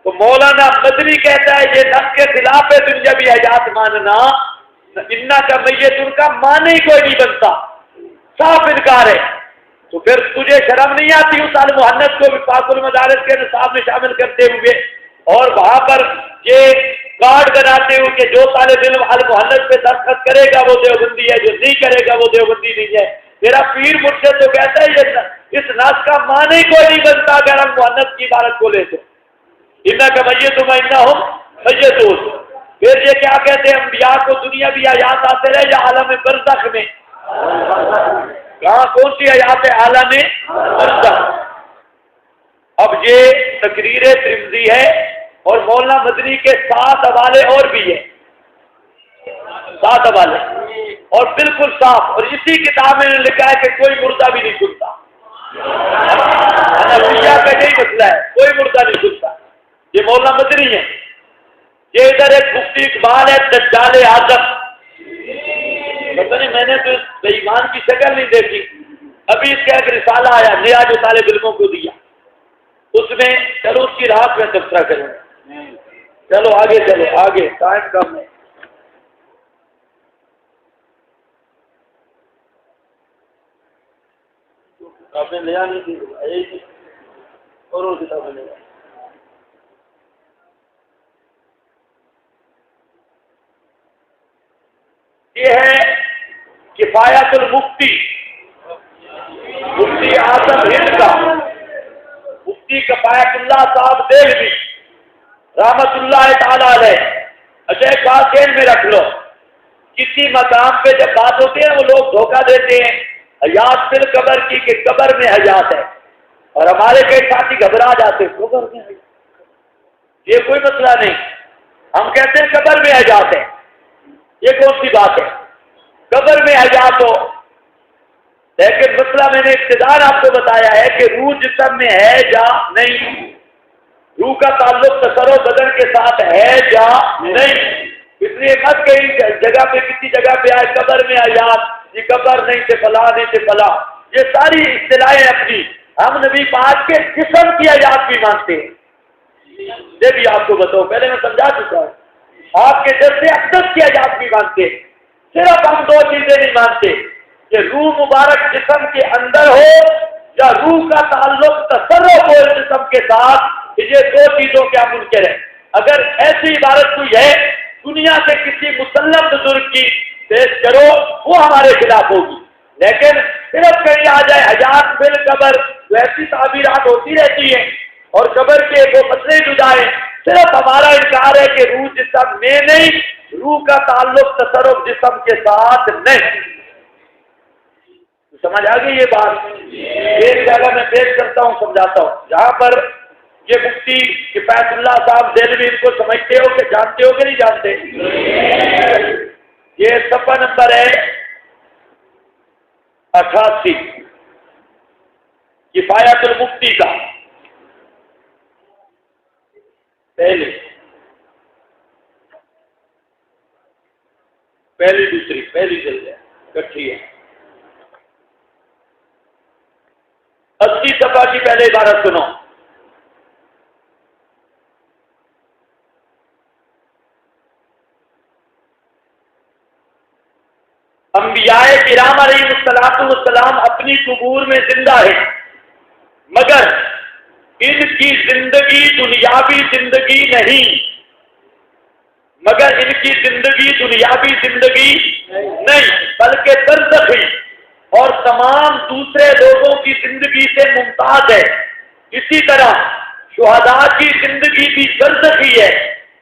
تو مولانا مدنی کہتا ہے یہ نفس کے خلاف ہے دنیاوی حیات ماننا، انا کا میت ان کا معنی ہی کوئی نہیں بنتا، صاف انکار ہے۔ تو پھر تجھے شرم نہیں آتی اس المحنت کو بھی پاک المدارس کے نصاب میں شامل کرتے ہوئے اور وہاں پر یہ کارڈ بناتے ہوئے کہ جو طالب علم المحنت پہ دستخط کرے گا وہ دیوبندی ہے، جو نہیں کرے گا وہ دیوبندی نہیں ہے؟ میرا پیر مرشد تو کہتا ہے یہ اس ناس کا معنی کوئی نہیں بنتا اگر ہم محنت کی عبارت کو لے تو انا کا میت میں انا ہوں میتون۔ پھر یہ کیا کہتے ہیں انبیاء کو دنیا بھی حیات آتے رہے یا عالم برزخ میں؟ کہاں کون سی حیات ہے؟ عالم برزخ۔ اب یہ تقریر ترمذی ہے اور مولانا مدنی کے 7 حوالے اور بھی ہیں، 7 حوالے اور بالکل صاف، اور اسی کتاب میں نے لکھا ہے کہ کوئی مردہ بھی نہیں سنتا۔ حنفیہ کا یہی مسئلہ ہے، کوئی مردہ نہیں سنتا۔ یہ مولانا مدنی ہے۔ یہ ادھر ایک مفتی اقبال ہے دجال اعظم، پتہ نہیں میں نے تو اس بے ایمان کی شکل نہیں دیکھی، ابھی اس کا ایک رسالہ آیا نیا جو طالب علموں کو دیا، اس میں چلو اس کی رات میں تبصرہ کریں۔ چلو آگے چلو آگے، ٹائم کم ہے۔ کتابیں لیا نہیں تھی اور کتابیں لیا۔ یہ ہے کفایت المفتی، مفتی اعظم ہند کا، مفتی کفایت اللہ صاحب دہلوی رحمت اللہ تعالی علیہ۔ اچھا ایک بات ذہن میں رکھ لو، کسی مقام پہ جب بات ہوتی ہے وہ لوگ دھوکہ دیتے ہیں حیات فی القبر کی کہ قبر میں حیات ہے، اور ہمارے کئی ساتھی گھبرا جاتے ہیں قبر میں حیات۔ یہ کوئی مسئلہ نہیں، ہم کہتے ہیں قبر میں حیات ہے۔ یہ کون سی بات ہے قبر میں حیات ہو؟ لیکن مسئلہ میں نے ابتداء آپ کو بتایا ہے کہ روح جسم میں ہے یا نہیں، روح کا تعلق تصرف بدن کے ساتھ ہے یا نہیں۔ اس لیے مت کہیں جگہ پہ کسی جگہ پہ آئے قبر میں حیات، یہ قبر نہیں تھے فلاں نہیں تھے فلاں، یہ ساری اصطلاحیں اپنی۔ ہم نبی پاک کے جسم کی حیات بھی مانتے ہیں، یہ بھی آپ کو بتاؤ، پہلے میں سمجھا چکا ہوں۔ آپ کے جیسے اقدس کی حیات بھی مانتے ہیں، صرف ہم 2 چیزیں نہیں مانتے کہ روح مبارک جسم کے اندر ہو یا روح کا تعلق تصرف ہو جسم کے ساتھ، یہ 2 چیزوں کے ہم منکر ہیں۔ اگر ایسی عبارت کوئی ہے دنیا سے کسی مسلم بزرگ کی پیش کرو وہ ہمارے خلاف ہوگی، لیکن صرف کہیں آ جائے حیات فی القبر تو ایسی تعبیرات ہوتی رہتی ہیں اور قبر کے وہ مسئلے جدائے۔ صرف ہمارا انکار ہے کہ روح جسم میں نہیں، روح کا تعلق تصرف جسم کے ساتھ نہیں۔ سمجھ آ گئی یہ بات؟ ایک جگہ میں پیش کرتا ہوں سمجھاتا ہوں، جہاں پر یہ مفتی کفایت اللہ صاحب دہلوی ان کو سمجھتے ہو کہ جانتے ہو کہ نہیں جانتے؟ یہ صفحہ نمبر ہے 88 کفایت المفتی کا، پہلی دوسری پہلی جلد ہے کٹھی ہے، 80 صفحہ کی پہلے عبارت سنو۔ انبیاء کرام علیہ السلام اپنی قبور میں زندہ ہیں، مگر ان کی زندگی دنیاوی زندگی نہیں، مگر ان کی زندگی دنیاوی زندگی نہیں بلکہ برزخی اور تمام دوسرے لوگوں کی زندگی سے ممتاز ہے۔ اسی طرح شہداء کی زندگی بھی برزخی ہے،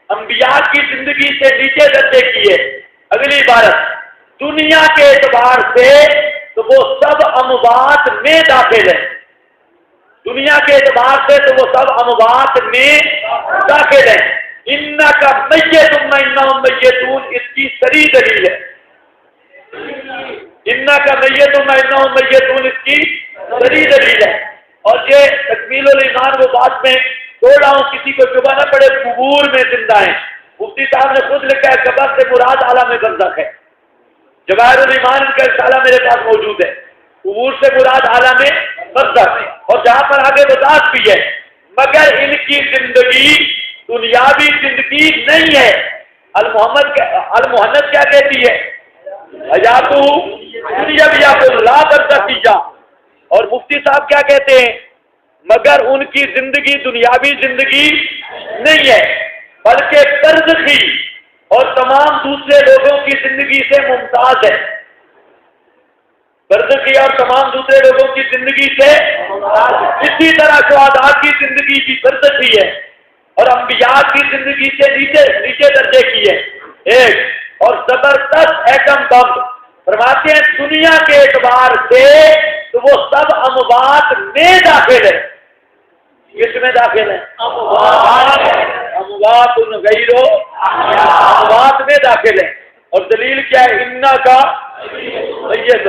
انبیاء کی زندگی سے نیچے درجے کی ہے۔ اگلی عبارت، دنیا کے اعتبار سے تو وہ سب اموات میں داخل ہیں، دنیا کے اعتبار سے تو وہ سب اموات میں داخل ہیں۔ انکا میتون و انہم میتون، اس کی صریح دلیل ہے۔ انکا میتون و انہم میتون، اس کی صریح دلیل ہے۔ اور یہ تکمیل الایمان وہ بات میں چھوڑ رہا ہوں، کسی کو شبہ نہ پڑے قبور میں زندہ ہیں۔ مفتی صاحب نے خود لکھا ہے قبر سے مراد عالم برزخ ہے۔ جواہر الایمان کا رسالہ میرے پاس موجود ہے، قبور سے مراد عالم برزخ ہے۔ اور جہاں پر آگے وضاحت بھی ہے، مگر ان کی زندگی دنیاوی زندگی نہیں ہے۔ المحنت کیا کہتی ہے؟ حیاتو دنیاویہ لا برزخیہ۔ اور مفتی صاحب کیا کہتے ہیں؟ مگر ان کی زندگی دنیاوی زندگی نہیں ہے بلکہ برزخی اور تمام دوسرے لوگوں کی زندگی سے ممتاز ہے۔ برزخی اور تمام دوسرے لوگوں کی زندگی سے اسی طرح شہداء کی زندگی بھی برزخی ہے اور انبیاء کی زندگی سے نیچے درجے کی ہے ایک، اور زبردست ایٹم بم۔ فرماتے ہیں دنیا کے اعتبار سے تو وہ سب اموات میں داخل ہے۔ کس میں داخل ہے؟ اموات غیرو اموات میں داخل ہے۔ اور دلیل کیا ہے؟ انا کا میت،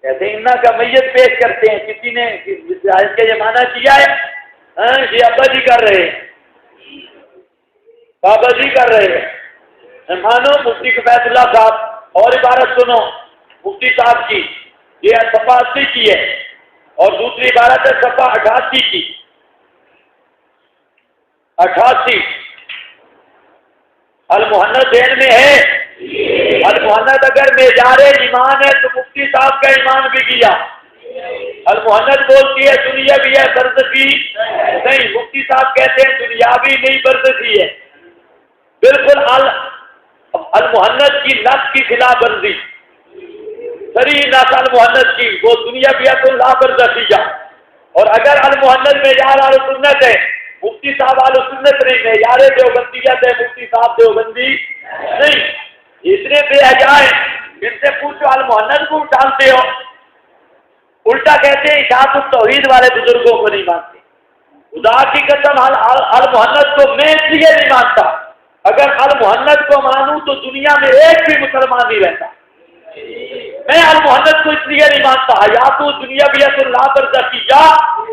کہتے ہیں انا کا میت پیش کرتے ہیں۔ کسی نے اس کا یہ معنی کیا ہے یہ ابا جی کر رہے ہیں، بابا جی کر رہے ہیں۔ مانو مفتی کفایت اللہ صاحب، اور عبارت سنو مفتی صاحب کی، یہ صفحہ 80 کی ہے اور دوسری عبارت ہے صفحہ 88 کی۔ 88 المحنت ذہن میں ہے؟ المحنت اگر معیار ایمان ہے تو مفتی صاحب کا ایمان بھی گیا۔ المحنت بولتی ہے دنیا بھی ہے برزخی نہیں، مفتی صاحب کہتے ہیں دنیاوی نہیں برزخی ہے۔ بالکل المحنت کی نفس کی خلاف ورزی، صریح نفس المحنت کی، وہ دنیا بھی ہے تو لا برزخیہ۔ اور اگر المحنت معیار اہل سنت ہے، مفتی صاحب اہل سنت نہیں، معیار دیوبندیت ہے، مفتی صاحب دیوبندی نہیں۔ اتنے بے حیا ہیں، ان سے پوچھو المحنت کو ڈالتے ہو، الٹا کہتے ہیں اشاعت التوحید والے بزرگوں کو نہیں مانتے۔ خدا کی قسم المحنت کو میں اس لیے نہیں مانتا، اگر المحنت کو مانوں تو دنیا میں ایک بھی مسلمان نہیں رہتا۔ میں المحنت کو اس لیے نہیں مانتا، حیات دنیا بھی اللہ برزخیہ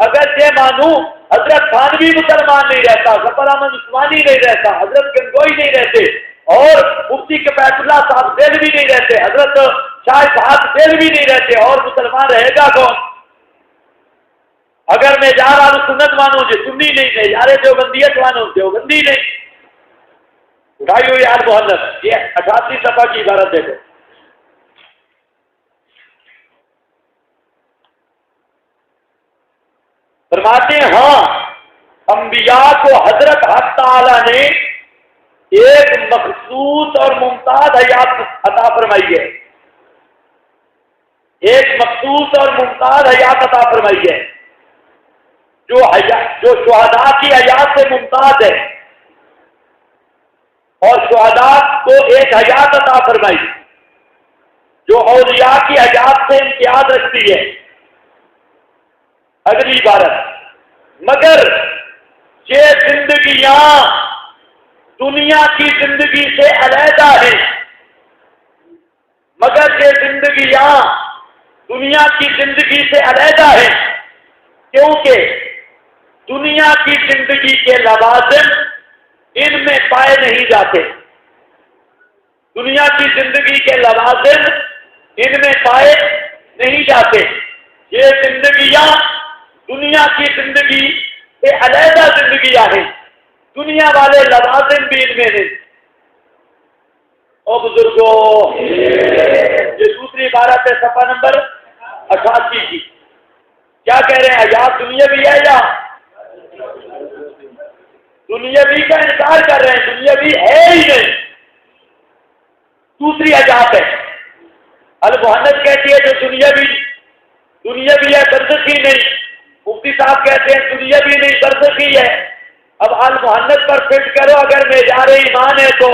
اگر یہ مانوں حضرت تھانوی مسلمان نہیں رہتا، ظفر احمد عثمانی نہیں رہتا، حضرت گنگوئی نہیں رہتے، اور مفتی کفایت اللہ صاحب دہلوی نہیں رہتے، حضرت شاہ صاحب دہلوی نہیں رہتے، اور مسلمان رہے گا کون؟ اگر میں جا رہا ہوں سنت مانوں جی سنی نہیں، میں یار دیوبندیت مانوں دیوبندی نہیں۔ اٹھائی ہوئی المحنت، یہ 88 صفحہ کی عبارت دیکھو۔ فرماتے ہیں ہاں انبیاء کو حضرت حق تعالی نے ایک مخصوص اور ممتاز حیات عطا فرمائی ہے، ایک مخصوص اور ممتاز حیات عطا فرمائی ہے جو شہداء کی حیات سے ممتاز ہے، اور شہداء کو ایک حیات عطا فرمائی جو اولیاء کی حیات سے امتیاز رکھتی ہے۔ اگلی عبارت، مگر یہ زندگیاں دنیا کی زندگی سے علیحدہ ہیں، مگر یہ زندگیاں دنیا کی زندگی سے علیحدہ ہیں، کیونکہ دنیا کی زندگی کے لوازم ان میں پائے نہیں جاتے، دنیا کی زندگی کے لوازم ان میں پائے نہیں جاتے۔ یہ زندگیاں دنیا کی زندگی سے علیحدہ زندگیاں ہیں، دنیا والے لوازم بھی ان میں نہیں۔ او بزرگوں، یہ دوسری عبارت ہے صفحہ نمبر 88 کی۔ کیا کہہ رہے ہیں؟ حیات دنیا بھی ہے یا دنیا بھی کا انکار کر رہے ہیں؟ دنیا بھی ہے ہی نہیں۔ دوسری حیات ہے المحنت کہتی ہے جو دنیا بھی ہے برزخی نہیں، مفتی صاحب کہتے ہیں دنیا بھی نہیں برزخی ہے۔ اب المحنت پر فٹ کرو، اگر معیار ایمان ہے تو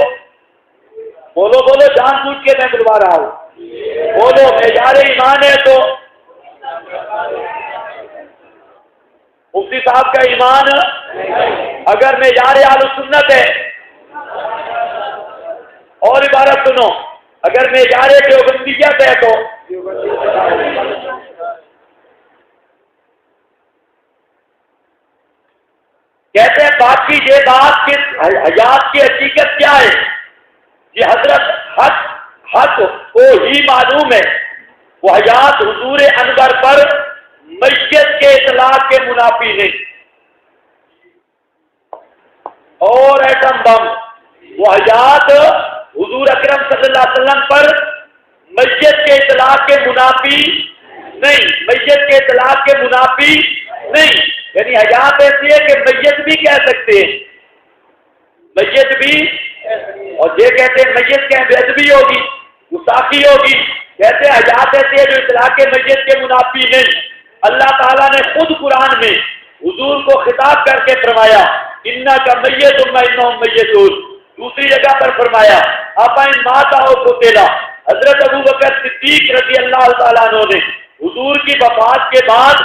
بولو جان بوجھ کے میں بلوا رہا ہوں، بولو معیار ایمان ہے تو مفتی صاحب کا ایمان اگر معیار اہل سنت ہے، اور عبارت سنو اگر معیار دیوبندیت ہے تو کہتے ہیں باقی یہ بات کہ حیات کی حقیقت کیا ہے یہ حضرت حق کو ہی معلوم ہے، وہ حیات حضور انور پر میت کے اطلاق کے منافی نہیں. اور ایٹم بم وہ حیات حضور اکرم صلی اللہ علیہ وسلم پر میت کے اطلاق کے منافی نہیں، میت کے اطلاق کے منافی نہیں. یعنی حیات ایسی ہے کہ میت بھی کہہ سکتے ہیں، میت بھی، اور یہ کہتے ہیں میت کے بے ادبی ہوگی، گستاخی ہوگی. کہتے ہیں حیات ایسی ہے جو اطلاق میت کے منافی نہیں. اللہ تعالیٰ نے خود قرآن میں حضور کو خطاب کر کے فرمایا انا کا میت میتون. دوسری جگہ پر فرمایا آپا ان ماتا ہو کو تیلا. حضرت ابو بکر صدیق رضی اللہ تعالیٰ عنہ نے حضور کی وفات کے بعد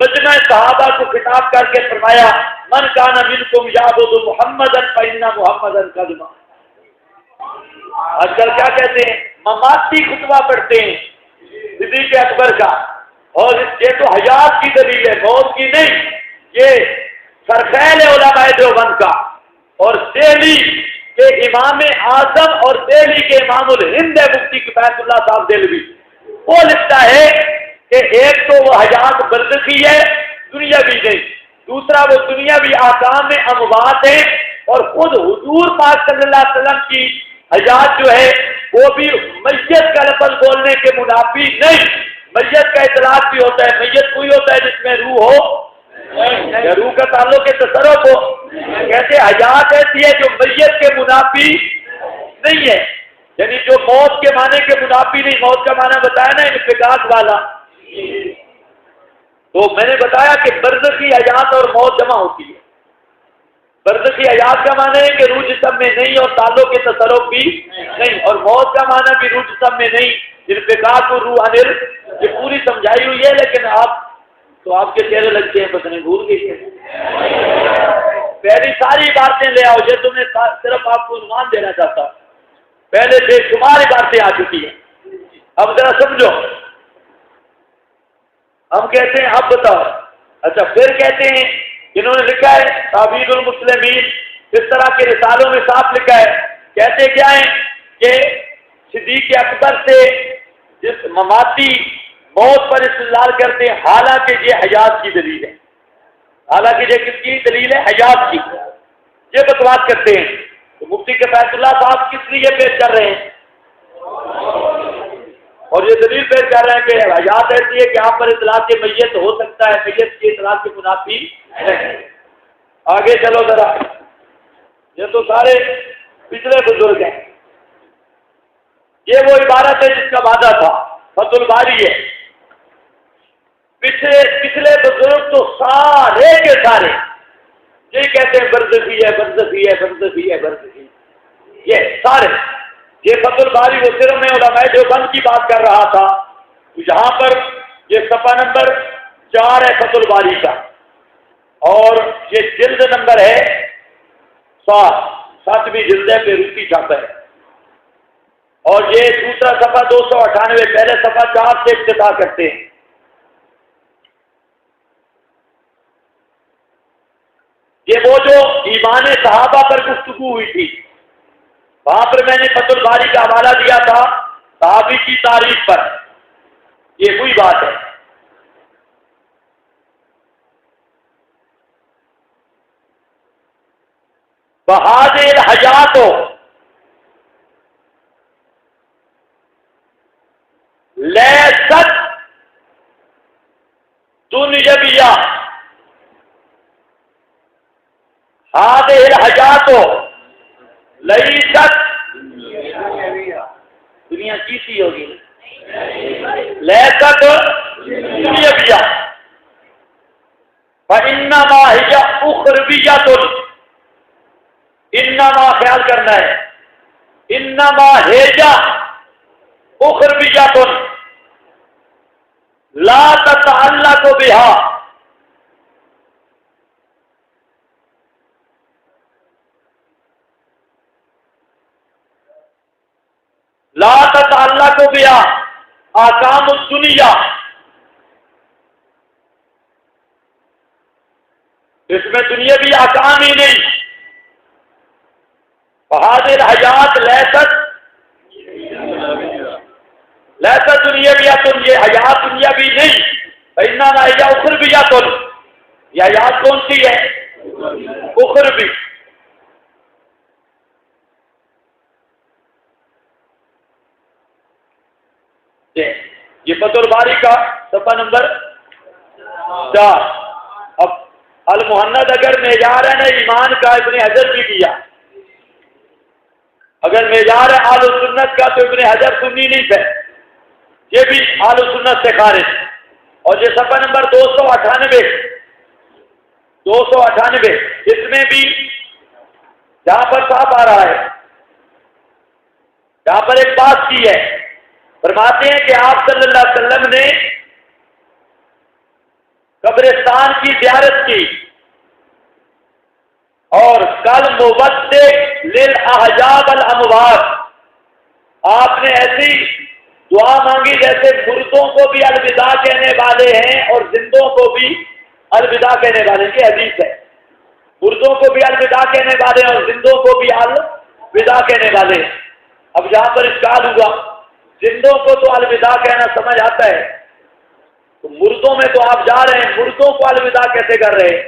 مجمع صحابہ کو خطاب کر کے فرمایا من کان منکم یعبد محمدا فإن محمدا قد مات. آج کل کیا کہتے ہیں، مماتی خطبہ پڑھتے ہیں صدیق اکبر کا، اور یہ تو حیات کی دلیل ہے، موت کی نہیں. یہ سرخیل علماء دیوبند کا اور دہلی کے امام اعظم اور دہلی کے امام الہند مفتی کفایت اللہ صاحب دہلوی، وہ لکھتا ہے کہ ایک تو وہ حیات برزخی ہے دنیاوی نہیں، دوسرا وہ دنیاوی احکام میں اموات ہیں، اور خود حضور پاک صلی اللہ علیہ وسلم کی حیات جو ہے وہ بھی میت کا لفظ بولنے کے منافی نہیں. میت کا اطلاق بھی ہوتا ہے، میت کوئی ہوتا ہے جس میں روح ہو، روح کا تعلق ہے تصرف ہو. کہتے حیات ایسی ہے جو میت کے منافی نہیں ہے، یعنی جو موت کے معنی کے منافی نہیں. موت کا معنی بتایا نا انفکاک والا، تو میں نے بتایا کہ برزخی حیات اور موت جمع ہوتی ہے. برزخی حیات کا معنی ہے کہ روح جسم میں نہیں اور تعلق کے تصرف بھی نہیں، اور موت کا معنی بھی روح جسم میں نہیں. انفکاک اور روح انل یہ پوری سمجھائی ہوئی ہے، لیکن آپ کے چہرے لگتے ہیں پتہ نہیں بھول گئی. پہلی ساری باتیں لے آؤ، یہ تمہیں صرف آپ کو عنوان دینا چاہتا ہوں. پہلے سے شمار باتیں آ چکی ہیں، اب ذرا سمجھو. ہم کہتے ہیں اب بتاؤ. اچھا پھر کہتے ہیں جنہوں نے لکھا ہے تعبیر المسلمین، اس طرح کے رسالوں میں صاف لکھا ہے. کہتے کیا ہیں کہ صدیق اکبر سے جس مماتی موت پر استدلال کرتے ہیں، حالانکہ یہ حیات کی دلیل ہے. حالانکہ یہ کس کی دلیل ہے؟ حیات کی. یہ بکواس کرتے ہیں. تو مفتی کفایت اللہ صاحب کس لیے پیش کر رہے ہیں، اور یہ دلیل پیش کر رہے ہیں کہ حیات ایسی ہے کہ آپ پر اطلاق میت ہو سکتا ہے، میت کی اطلاق کے منافی ہے. آگے چلو ذرا، یہ تو سارے پچھلے بزرگ ہیں. یہ وہ عبارت ہے جس کا وعدہ تھا، فتح الباری ہے. پچھلے بزرگ تو سارے کے سارے یہ کہتے ہیں برزخی ہے، برزخی ہے، برزخی ہے، برزخی. یہ سارے، یہ فتح الباری وہ صرف میں علماء دیوبند کی بات کر رہا تھا. یہاں پر یہ صفحہ نمبر 4 ہے فتح الباری کا، اور یہ جلد نمبر ہے 7ویں جلد ہے، بیروتی چھاپا ہے. اور یہ دوسرا صفحہ 298، پہلے صفحہ 4 سے ابتدا کرتے ہیں. یہ وہ جو ایمان صحابہ پر گفتگو ہوئی تھی، وہاں پر میں نے فتح الباری کا حوالہ دیا تھا صحابی کی تعریف پر. یہ وہی بات ہے. بہادر حیات لیست دنیاویہ، ہادہ الحیات لیست دنیا کیسی ہوگی، لیست دنیاویہ فانما ہی اخرویۃ. انما خیال کرنا ہے، انما ہیجا اخرویۃ لا تتعلق بها. لا تتعلق بها احکام الدنیا، اس میں دنیاوی احکام ہی نہیں. بہادر حیات لیست دنیاویہ، تم یہ حیات دنیاوی نہیں. فإننا یا اخربیۃ، یا یاد کون سی ہے؟ اخربی۔ یہ فتح الباری کا صفحہ نمبر 4۔ اب المہند اگر معیار ہے نا ایمان کا، ابن حجر بھی کیا، اگر معیار ہے اہل سنت کا تو ابن حجر سنی نہیں ہے، یہ بھی اہل سنت سے خارج۔ اور یہ صفحہ نمبر 298 اس میں بھی جہاں پر صاف آ رہا ہے، جہاں پر ایک بات کی ہے، فرماتے ہیں کہ آپ صلی اللہ علیہ وسلم نے قبرستان کی زیارت کی اور کل مودع للاحجاب الاموات، آپ نے ایسی دعا مانگی جیسے مردوں کو بھی الوداع کہنے والے ہیں اور زندوں کو بھی الوداع کہنے والے کی حدیث ہے۔ مردوں کو بھی الوداع کہنے والے ہیں اور زندوں کو بھی الوداع کہنے والے ہیں۔ اب یہاں پر اشکال ہوا، زندوں کو تو الوداع کہنا سمجھ آتا ہے، تو مردوں میں تو آپ جا رہے ہیں، مردوں کو الوداع کیسے کر رہے ہیں؟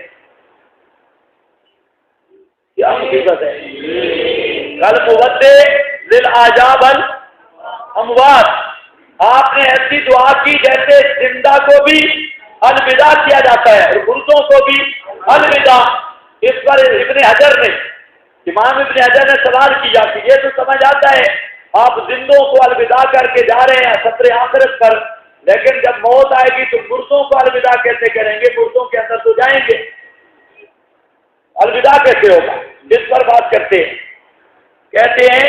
کیا مصیبت ہے؟ کل مودع للاحجاب الاموات، آپ نے ایسی دعا کی جیسے زندہ کو بھی الوداع کیا جاتا ہے اور مردوں کو بھی الوداع۔ اس پر ابن حجر نے، امام ابن حجر نے سوال کیا کہ یہ تو سمجھ آتا ہے آپ زندوں کو الوداع کر کے جا رہے ہیں سفر آخرت پر، لیکن جب موت آئے گی تو مردوں کو الوداع کیسے کریں گے؟ مردوں کے اندر تو جائیں گے، الوداع کیسے ہوگا؟ اس پر بات کرتے ہیں، کہتے ہیں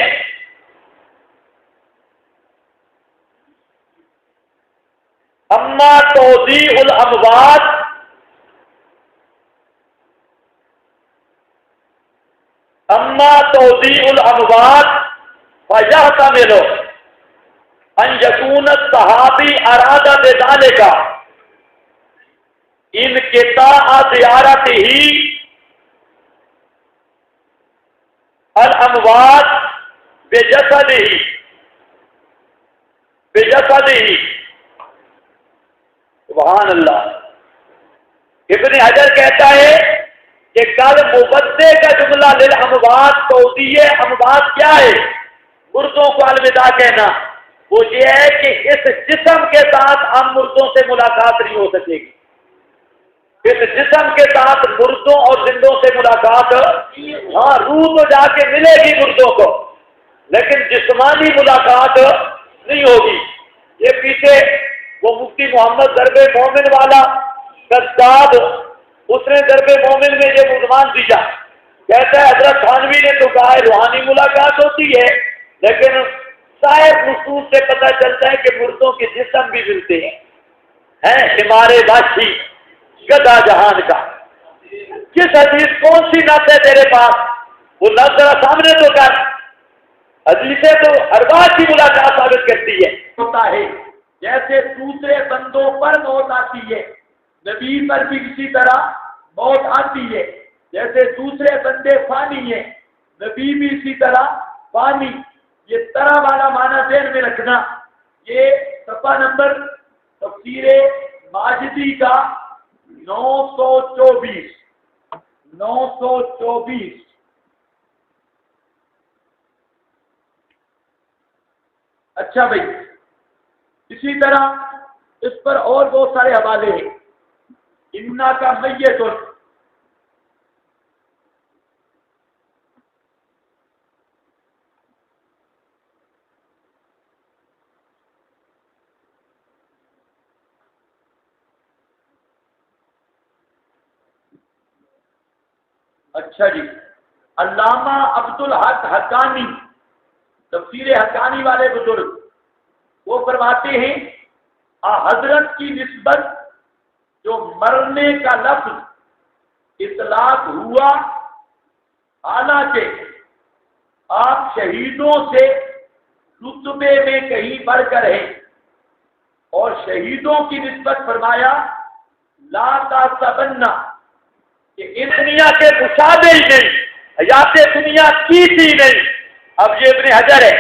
اما توضیح الاموات فیحتمل ان یکون الصحابی اراد بذلک انقطاع زیارتہ الاموات بجسدہ سبحان اللہ۔ ابن حجر کہتا ہے کہ کل مودع کا جملہ للاموات، توضیح اموات کیا ہے؟ مردوں کو الوداع کہنا، وہ یہ ہے کہ اس جسم کے ساتھ ہم مردوں سے ملاقات نہیں ہو سکے گی، اس جسم کے ساتھ مردوں اور زندوں سے ملاقات، ہاں روح تو جا کے ملے گی مردوں کو لیکن جسمانی ملاقات نہیں ہوگی۔ یہ پیچھے وہ مفتی محمد ضرب مومن والا قصاب، اس نے ضرب مومن میں یہ عنوان دیا، کہتا ہے حضرت تھانوی نے تو کہا ہے روحانی ملاقات ہوتی ہے، لیکن صاحب نصوص سے پتہ چلتا ہے کہ مردوں کے جسم بھی ملتے ہیں ہمارے بادشی گدا جہان کا۔ کس حدیث کون سی نس ہے تیرے پاس؟ وہ نس ذرا سامنے تو کر، حدیثیں تو ارواح کی ملاقات ثابت کرتی ہے۔ ہوتا ہے جیسے دوسرے بندوں پر موت آتی ہے، نبی پر بھی اسی طرح موت آتی ہے، جیسے دوسرے بندے فانی ہیں، نبی بھی اسی طرح فانی۔ یہ طرح والا معنی ذہن میں رکھنا۔ یہ صفحہ نمبر تفسیر ماجدی کا 924۔ اچھا بھائی، اسی طرح اس پر اور بہت سارے حوالے ہیں۔ انا کا میت، اچھا جی، علامہ عبدالحق حقانی، تفسیر حقانی والے بزرگ، وہ فرماتے ہیں حضرت کی نسبت جو مرنے کا لفظ اطلاق ہوا، حالانکہ آپ شہیدوں سے رتبے میں کہیں بڑھ کر ہیں، اور شہیدوں کی نسبت فرمایا لا تحسبن، کہ ان دنیا کے مشابہ ہی نہیں، حیات دنیا کی تھی نہیں۔ اب یہ ابن حجر ہے،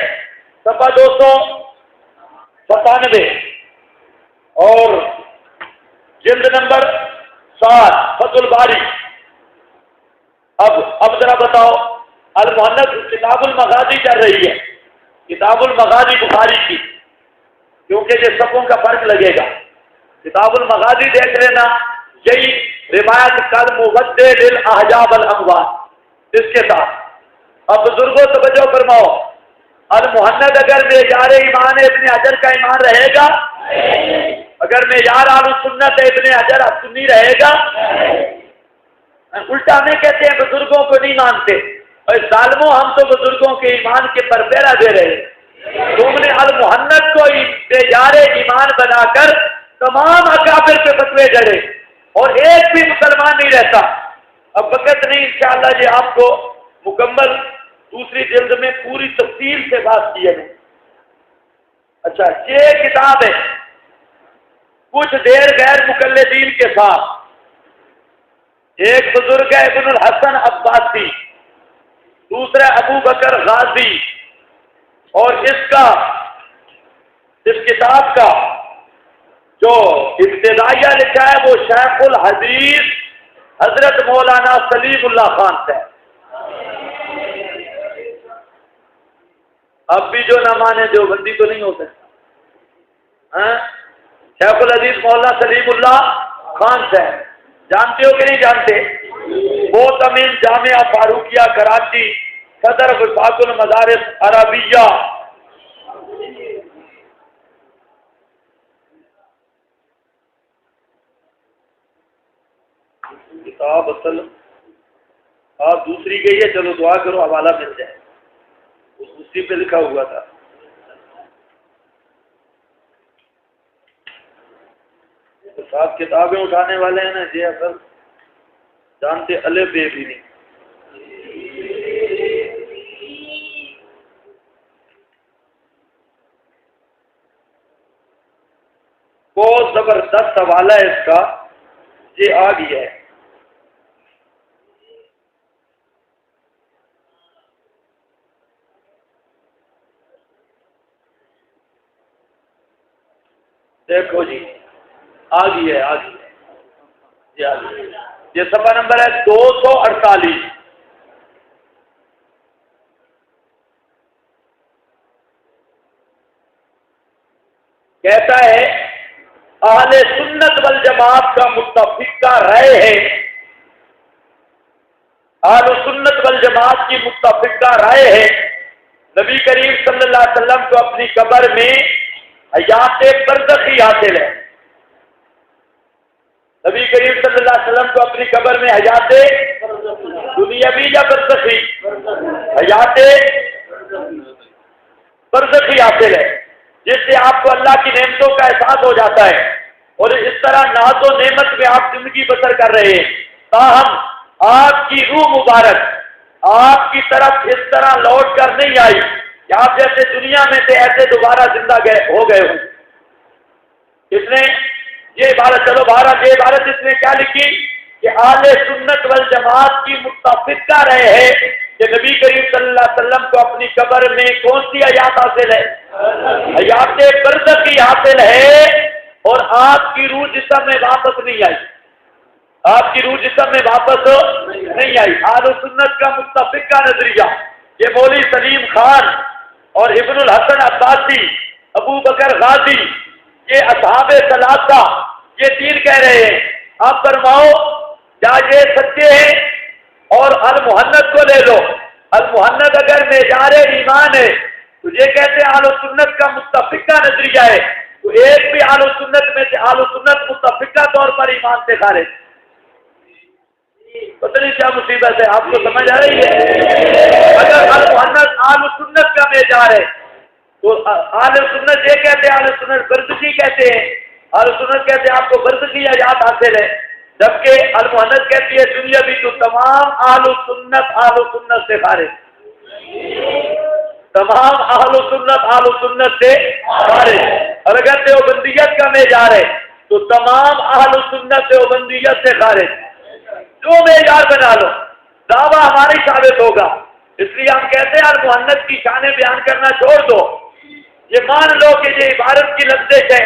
صفحہ 297 اور جلد نمبر 7 فتح الباری۔ اب ذرا بتاؤ، المحنت کتاب المغازی چل رہی ہے، کتاب المغازی بخاری کی، کیونکہ یہ صفوں کا فرق لگے گا۔ کتاب المغازی دیکھ لینا، یہی روایت کل مودع للاحجاب الاموات اس کے ساتھ۔ اب بزرگوں توجہ فرماؤ، المحنت اگر معیار ایمان ابن حجر کا ایمان رہے گا، اگر معیار اہل سنت ابن حجر سنی رہے گا، الٹا میں کہتے ہیں بزرگوں کو نہیں مانتے، اور ظالموں ہم تو بزرگوں کے ایمان کے پر پہرا دے رہے ہیں۔ تم نے المحنت کو معیار ایمان بنا کر تمام اکابر پہ فتوے جڑے، اور ایک بھی مسلمان نہیں رہتا۔ اب وقت نہیں، انشاءاللہ یہ آپ کو مکمل دوسری جلد میں پوری تفصیل سے بات کی ہے۔ اچھا، یہ کتاب ہے کچھ دیر غیر مقلدین کے ساتھ۔ ایک بزرگ ہے ابن الحسن عباسی، دوسرا ابو بکر غازی، اور اس کتاب کا جو ابتدائیہ لکھا ہے وہ شیخ الحدیث حضرت مولانا سلیم اللہ خان سے۔ اب بھی جو نہ مانے دیوبندی تو نہیں ہو سکتا۔ شیخ الحدیث مولانا سلیم اللہ خان سے جانتے ہو کہ نہیں جانتے؟ وہ تمیم جامعہ فاروقیہ کراچی، صدر وفاق المدارس عربیہ۔ کتاب اصل آپ دوسری گئی ہے، چلو دعا کرو حوالہ مل جائے، اسی پہ لکھا ہوا تھا۔ ساتھ کتابیں اٹھانے والے ہیں نا، یہ اصل جانتے الف بے بھی نہیں۔ بہت زبردست حوالہ ہے اس کا، یہ آ گیا ہے۔ دیکھو جی، آ گئی ہے، یہ صفحہ نمبر ہے 248۔ کہتا ہے اہل سنت والجماعت کا متفقہ رائے ہے، اہل سنت والجماعت کی متفقہ رائے ہے نبی کریم صلی اللہ علیہ وسلم کو اپنی قبر میں حیات برزخی حاصل ہے۔ نبی کریم صلی اللہ علیہ وسلم کو اپنی قبر میں حیات دنیاوی یا برزخی؟ حیات برزخی حاصل ہے، جس سے آپ کو اللہ کی نعمتوں کا احساس ہو جاتا ہے، اور اس طرح ناز و نعمت میں آپ زندگی بسر کر رہے ہیں۔ تاہم آپ کی روح مبارک آپ کی طرف اس طرح لوٹ کر نہیں آئی کہ آپ جیسے دنیا میں تھے ایسے دوبارہ زندہ ہو گئے ہوں۔ اس نے یہ عبارت، چلو بھارت، یہ عبارت اس نے کیا لکھی کہ اہل سنت والجماعت کی متفقہ رہے ہیں کہ نبی کریم صلی اللہ علیہ وسلم کو اپنی قبر میں کون سی حیات حاصل ہے؟ حیات برزخی حاصل ہے، اور آپ کی روح جسم میں واپس نہیں آئی، آپ کی روح جسم میں واپس نہیں آئی۔ اہل سنت کا متفقہ نظریہ یہ مولوی سلیم خان اور ابن الحسن عباسی، ابو بکر غازی، یہ اصحاب ثلاثہ، یہ تین کہہ رہے ہیں۔ آپ فرماؤ کیا یہ سچے ہیں؟ اور المحنت کو لے لو، المحنت اگر معیار ایمان ہے تو یہ کہتے ہیں اہل سنت کا متفقہ نظریہ ہے، تو ایک بھی اہل سنت میں سے اہل سنت متفقہ طور پر ایمان سے خارج۔ پتہ نہیں کیا مصیبت ہے، آپ کو سمجھ آ رہی ہے؟ اگر المحنت اہل سنت کا معیار ہے تو اہل سنت یہ کہتے ہیں، اہل سنت برزخی کہتے ہیں، اہل سنت کہتے ہیں آپ کو برزخی حیات حاصل ہے، جبکہ المحنت کہتی ہے دنیا بھی، تو تمام اہل سنت سے خارج، تمام اہل سنت سے خارج۔ اور اگر دیوبندیت کا معیار ہے تو تمام اہل سنت دیوبندیت سے خارج۔ جو معیار بنا لو، دعویٰ ہماری ثابت ہوگا۔ اس لیے ہم کہتے ہیں المحنت کی شانیں بیان کرنا چھوڑ دو، یہ مان لو کہ یہ عبارت کی لفظش ہے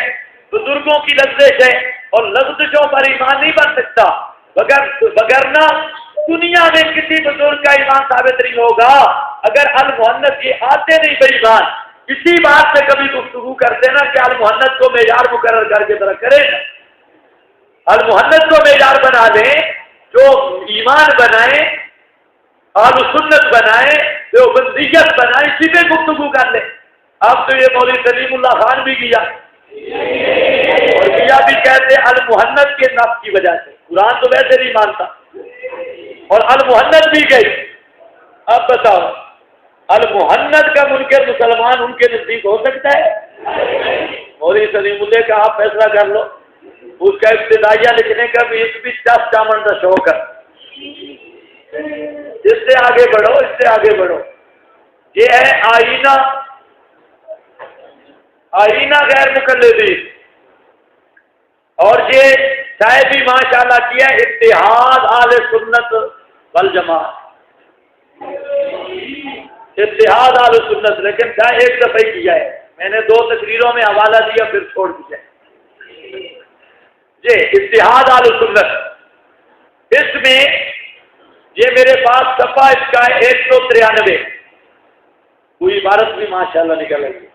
بزرگوں کی لفظ ہے، اور لفظوں پر ایمان نہیں بن سکتا وگرنہ دنیا میں کسی بزرگ کا ایمان ثابت نہیں ہوگا اگر المحنت یہ آتے نہیں بے ایمان۔ اسی بات سے کبھی گفتگو کرتے نا کہ المحنت کو معیار مقرر کر کے طرح کرے نا، المحنت کو معیار بنا دیں، جو ایمان بنائے، اہل سنت بنائے، جو بندیت بنائے، اسی پہ گفتگو کر لیں۔ اب تو یہ مولوی سلیم اللہ خان بھی کیا اور کیا بھی کہتے المحنت کے نفس کی وجہ سے، قرآن تو ویسے نہیں مانتا اور المحنت بھی گئی۔ اب بتاؤ المحنت کا منکر مسلمان ان کے نزدیک ہو سکتا ہے؟ مولوی سلیم اللہ کا آپ فیصلہ کر لو، اس کا ابتدائیہ لکھنے کا بھی اس بھی 10 چامن کا شوق ہے، اس سے آگے بڑھو، اس سے آگے بڑھو۔ یہ ہے آئینہ، آئینہ غیر مقلدی، اور یہ چاہے بھی ماشاءاللہ کیا اتحاد اہل سنت والجماعت، اتحاد اہل سنت، لیکن چاہے ایک دفعہ ہی کیا ہے، میں نے 2 تقریروں میں حوالہ دیا پھر چھوڑ دیا۔ یہ اتحاد اہل سنت، اس میں یہ میرے پاس صفحہ اس کا 193، کوئی عبارت بھی ماشاءاللہ نکل رہی ہے،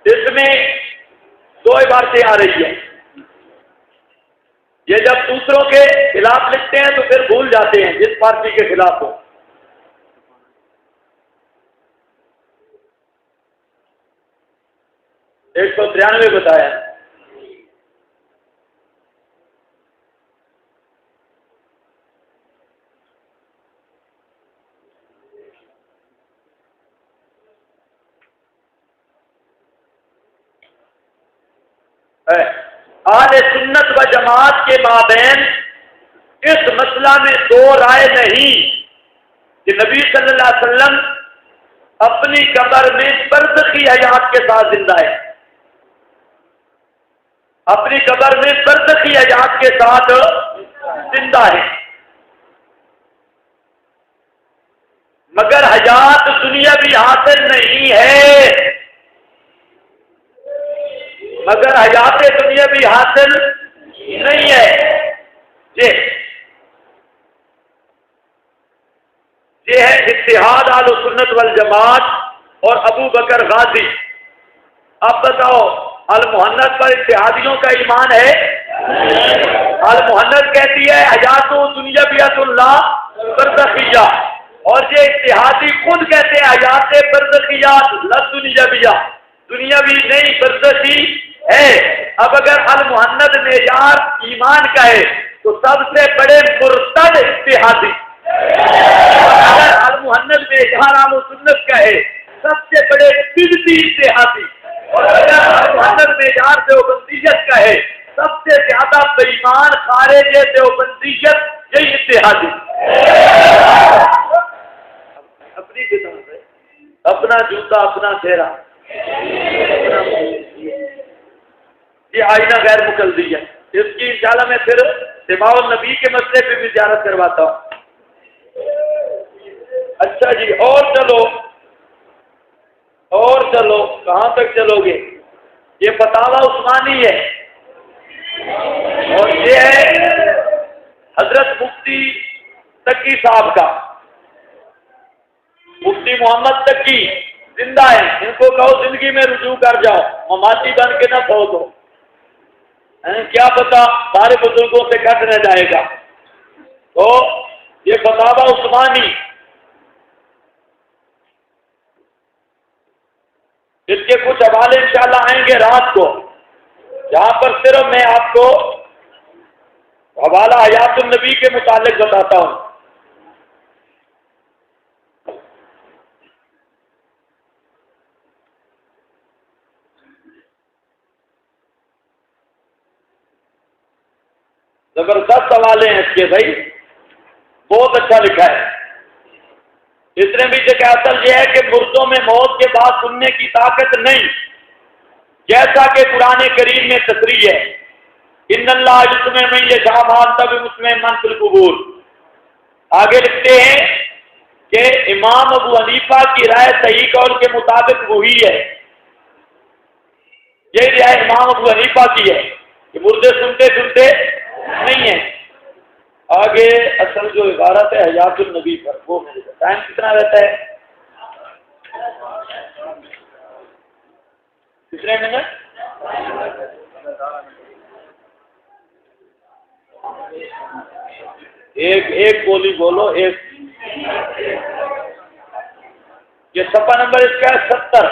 اس میں 2 عبارتیں آ رہی ہیں۔ یہ جب دوسروں کے خلاف لکھتے ہیں تو پھر بھول جاتے ہیں جس پارٹی کے خلاف ہو۔ 193 بتایا۔ اہل سنت و جماعت کے مابین اس مسئلہ میں 2 رائے نہیں کہ نبی صلی اللہ علیہ وسلم اپنی قبر میں برزخی حیات کے ساتھ زندہ ہے، اپنی قبر میں برزخی حیات کے ساتھ زندہ ہے، مگر حیات دنیا بھی حاصل نہیں ہے، مگر حیات دنیا بھی حاصل نہیں ہے۔ یہ ہے اتحاد اہل سنت والجماعت اور ابو بکر غازی۔ اب بتاؤ المحنت پر اتحادیوں کا ایمان ہے؟ المحنت کہتی ہے حیات و دنیا بیت اللہ برزخیہ، اور یہ اتحادی خود کہتے ہیں حیات برزخیات لا دنیا بیا، دنیا بھی نہیں برزخی ہے۔ اب اگر المحنت معیار ایمان کا ہے تو سب سے بڑے مرتد اتحادی، اگر المحنت معیار اہل سنت کا ہے سب سے بڑے بدعتی اتحادی، اور اگر المحنت معیار دیوبندیت کا ہے سب سے زیادہ بے ایمان خارج دیوبندیت یہی اتحادی۔ اپنی کتاب ہے، اپنا جوتا اپنا چہرہ، یہ آئینہ غیر مقلدی ہے، اس کی انشاءاللہ میں پھر اتباع النبی کے مسئلے پہ بھی زیارت کرواتا ہوں۔ اچھا جی، اور چلو کہاں تک چلو گے؟ یہ فتاوی عثمانی ہے، اور یہ ہے حضرت مفتی تقی صاحب کا، مفتی محمد تقی زندہ ہے، ان کو کہو زندگی میں رجوع کر جاؤ، مماتی بن کے نہ فوت ہو، کیا پتا سارے بزرگوں سے کٹ رہ جائے گا۔ تو یہ فتاوی عثمانی، اس کے کچھ حوالے انشاءاللہ آئیں گے رات کو، جہاں پر صرف میں آپ کو حوالہ حیات النبی کے متعلق بتاتا ہوں۔ زبردست حوالے ہیں اس کے بھائی، بہت اچھا لکھا ہے۔ اس نے بھی کہ اصل یہ ہے کہ مردوں میں موت کے بعد سننے کی طاقت نہیں، جیسا کہ قرآن کریم میں تصریح ہے، ان اللہ یسمع من یشاء وانت بمسمع من فی القبور۔ آگے لکھتے ہیں کہ امام ابو حنیفہ کی رائے صحیح قول کے مطابق وہی ہے امام ابو حنیفہ کی ہے کہ مردے سنتے سنتے نہیں ہیں۔ آگے اصل جو عبارت ہے حیات النبی پر، وہ میرے ٹائم کتنا رہتا ہے؟ کتنے منٹ؟ ایک بولی بولو، ایک۔ یہ صفحہ نمبر اس کا ہے 70۔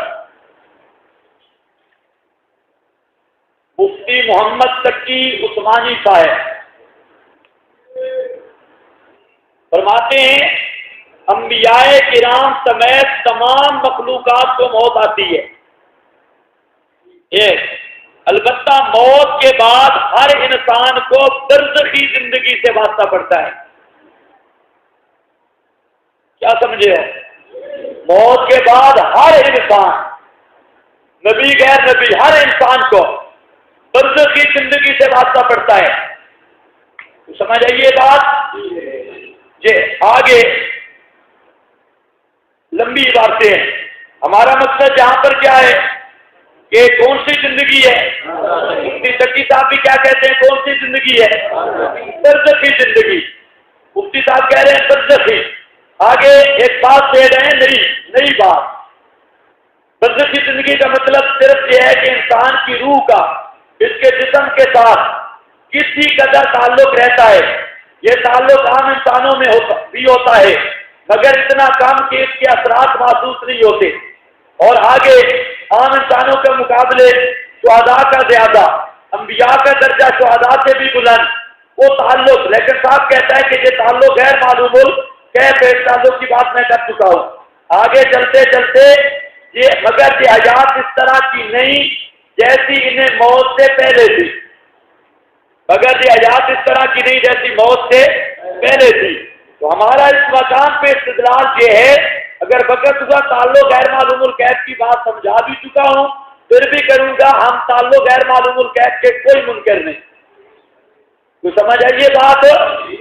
مفتی محمد تقی عثمانی صاحب فرماتے ہیں انبیاء کرام سمیت تمام مخلوقات کو موت آتی ہے، ایک البتہ موت کے بعد ہر انسان کو برزخی زندگی سے واسطہ پڑتا ہے۔ کیا سمجھے ہو؟ موت کے بعد ہر انسان، نبی غیر نبی، ہر انسان کو برزخی زندگی سے واسطہ پڑتا ہے۔ تو سمجھ آئیے بات؟ جی آگے لمبی باتیں ہیں، ہمارا مقصد یہاں پر کیا ہے کہ کون سی زندگی ہے؟ مفتی تقی صاحب بھی کیا کہتے ہیں؟ کون سی زندگی ہے؟ برزخی زندگی۔ مفتی صاحب کہہ رہے ہیں برزخی۔ آگے ایک بات کہہ رہے ہیں، نئی بات۔ برزخی زندگی کا مطلب صرف یہ ہے کہ انسان کی روح کا اس کے جسم کے ساتھ کسی قدر تعلق رہتا ہے۔ یہ تعلق عام انسانوں میں بھی ہوتا ہے مگر اتنا کم کہ اس کے اثرات محسوس نہیں ہوتے، اور آگے عام انسانوں کے مقابلے شہداء کا زیادہ، انبیاء کا درجہ شہداء سے بھی بلند وہ تعلق۔ لیکن صاحب کہتا ہے کہ یہ تعلق غیر معلوم کیف اس تعلق کی بات میں کر چکا ہوں۔ آگے چلتے چلتے یہ مگر یہ حیات اس طرح کی نہیں جیسی انہیں موت سے پہلے تھی، مگر یہ حیات اس طرح کی نہیں جیسی موت سے پہلے تھی۔ تو ہمارا اس مقام پہ استدلال یہ ہے، اگر وقت ہوا تعلق غیر معلوم الکیف کی بات سمجھا بھی چکا ہوں، پھر بھی کروں گا، ہم تعلق غیر معلوم الکیف کے کوئی منکر نہیں۔ تو سمجھ آئیے بات،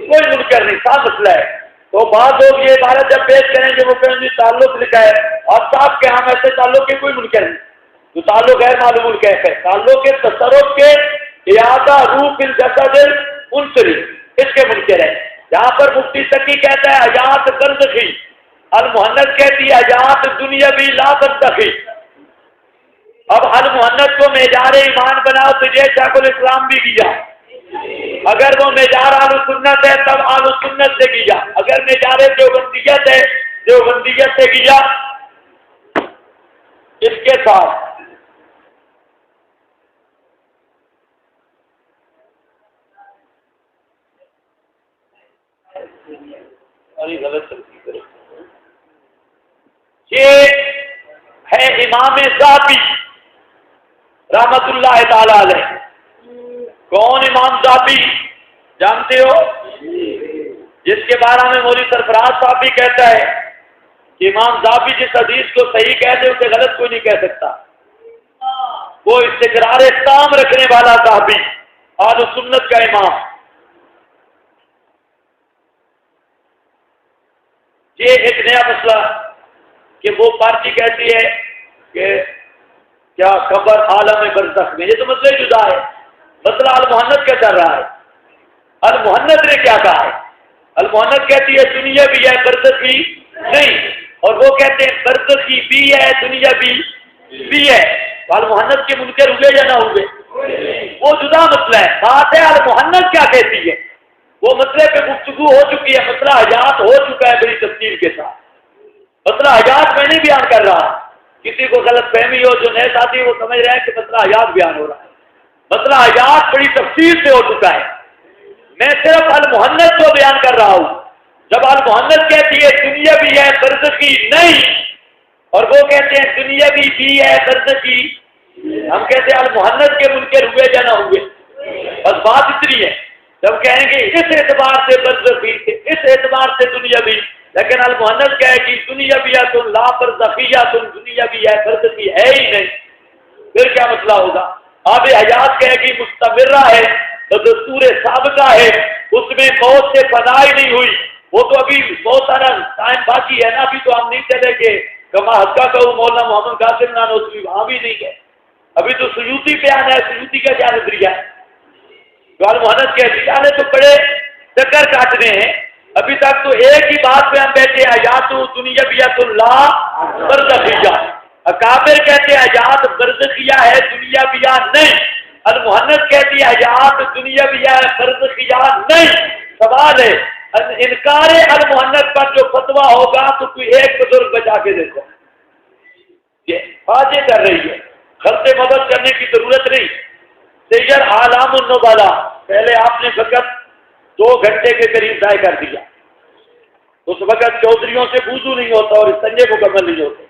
کوئی منکر نہیں، صاف مسئلہ ہے۔ تو بعض لوگ یہ عبارت جب پیش کریں گے وہ کہیں گے تعلق لکھا ہے، اور صاحب کے ہم ایسے تعلق کے کوئی منکر نہیں۔ تو تعلق غیر معلوم الکیف ہے، تعلق کے تصرف کے اعادہ روح فی الجسد منصرف، اس کے منکر ہے۔ یہاں پر مفتی تقی کہتا ہے حیات برزخی، المحنت کہتی ہے حیات دنیاوی لا برزخی۔ اب المحنت کو معیار ایمان بناؤ تو یہ شیخ الاسلام بھی کیا، اگر وہ معیار اہل سنت ہے تب اہل سنت سے کیا، اگر معیار دیوبندیت ہے دیوبندیت سے کیا۔ اس کے ساتھ یہ ہے امام ذاتی رحمت اللہ تعالی علیہ۔ کون امام ذاتی جانتے ہو؟ جس کے بارے میں مولوی سرفراز صاحب بھی کہتا ہے کہ امام ذاتی جس حدیث کو صحیح کہہ دے اسے غلط کوئی نہیں کہہ سکتا۔ وہ استقرار تام رکھنے والا صحابی، اہل سنت کا امام۔ یہ ایک نیا مسئلہ کہ وہ پارٹی کہتی ہے کہ کیا قبر عالم برزخ میں، یہ تو مسئلہ جدا ہے۔ مسئلہ المحنت کا چل رہا ہے۔ المحنت نے کیا کہا ہے؟ المحنت کہتی ہے دنیا بھی ہے برزخی نہیں، اور وہ کہتے ہیں برزخی بھی ہے دنیا بھی ہے۔ تو المحنت کے منکر ہوئے یا نہ ہوئے؟ وہ جدا مسئلہ ہے۔ بات ہے المحنت کیا کہتی ہے، وہ مسئلے پہ گفتگو ہو چکی ہے، مسئلہ حیات ہو چکا ہے بڑی تفصیل کے ساتھ۔ مسئلہ حیات میں نہیں بیان کر رہا، کسی کو غلط فہمی ہو، جو نئے ساتھی وہ سمجھ رہے ہیں کہ مسئلہ حیات بیان ہو رہا ہے۔ مسئلہ حیات بڑی تفصیل سے ہو چکا ہے، میں صرف المحنت کو بیان کر رہا ہوں۔ جب المحنت کہتی ہے دنیا بھی ہے برزخی نہیں، اور وہ کہتے ہیں دنیا بھی ہے برزخی، ہم کہتے ہیں المحنت کے منکر ہوئے یا نہ ہوئے؟ بس بات اتنی ہے۔ جب کہیں گے اس اعتبار سے برزخی، اس اعتبار سے دنیا بھی، لیکن المحنت کہے گی دنیا بھی ہے تم لا برزخیہ، تم دنیا بھی ہے برزخی ہے ہی نہیں، پھر کیا مسئلہ ہوگا؟ آب حیات کہے گی مستمرہ ہے، تو دستور سابقہ ہے، اس میں موت سے فنائی نہیں ہوئی، وہ تو ابھی بہت سارا ٹائم باقی ہے نا، ابھی تو ہم نہیں چلے کہ کما حقہ کہوں مولانا محمد قاسم نانوتوی وہاں بھی نہیں گئے۔ ابھی تو سیوطی پہ آنا ہے، سیوطی کا کیا نظریہ ہے؟ المحنت کہتی ہے تو بڑے چکر کاٹنے ہیں، ابھی تک تو ایک ہی بات پہ ہم بیٹھے حیات دنیاویۃ اللہ برزخیہ، اکابر کہتے ہیں حیات برزخیہ ہے دنیاویہ نہیں، المحنت کہتی ہے حیات دنیاویہ ہے برزخیہ نہیں۔ سوال ہے انکار المحنت پر جو فتویٰ ہوگا تو کوئی ایک بزرگ بچا کے دیکھو، یہ باتیں کر رہی ہے، خلط مدد کرنے کی ضرورت نہیں۔ سید اعلام النبلا پہلے آپ نے فقط 2 گھنٹے کے قریب ضائع کر دیا، اس وقت چودھریوں سے وضو نہیں ہوتا اور استنجے مکمل نہیں ہوتے۔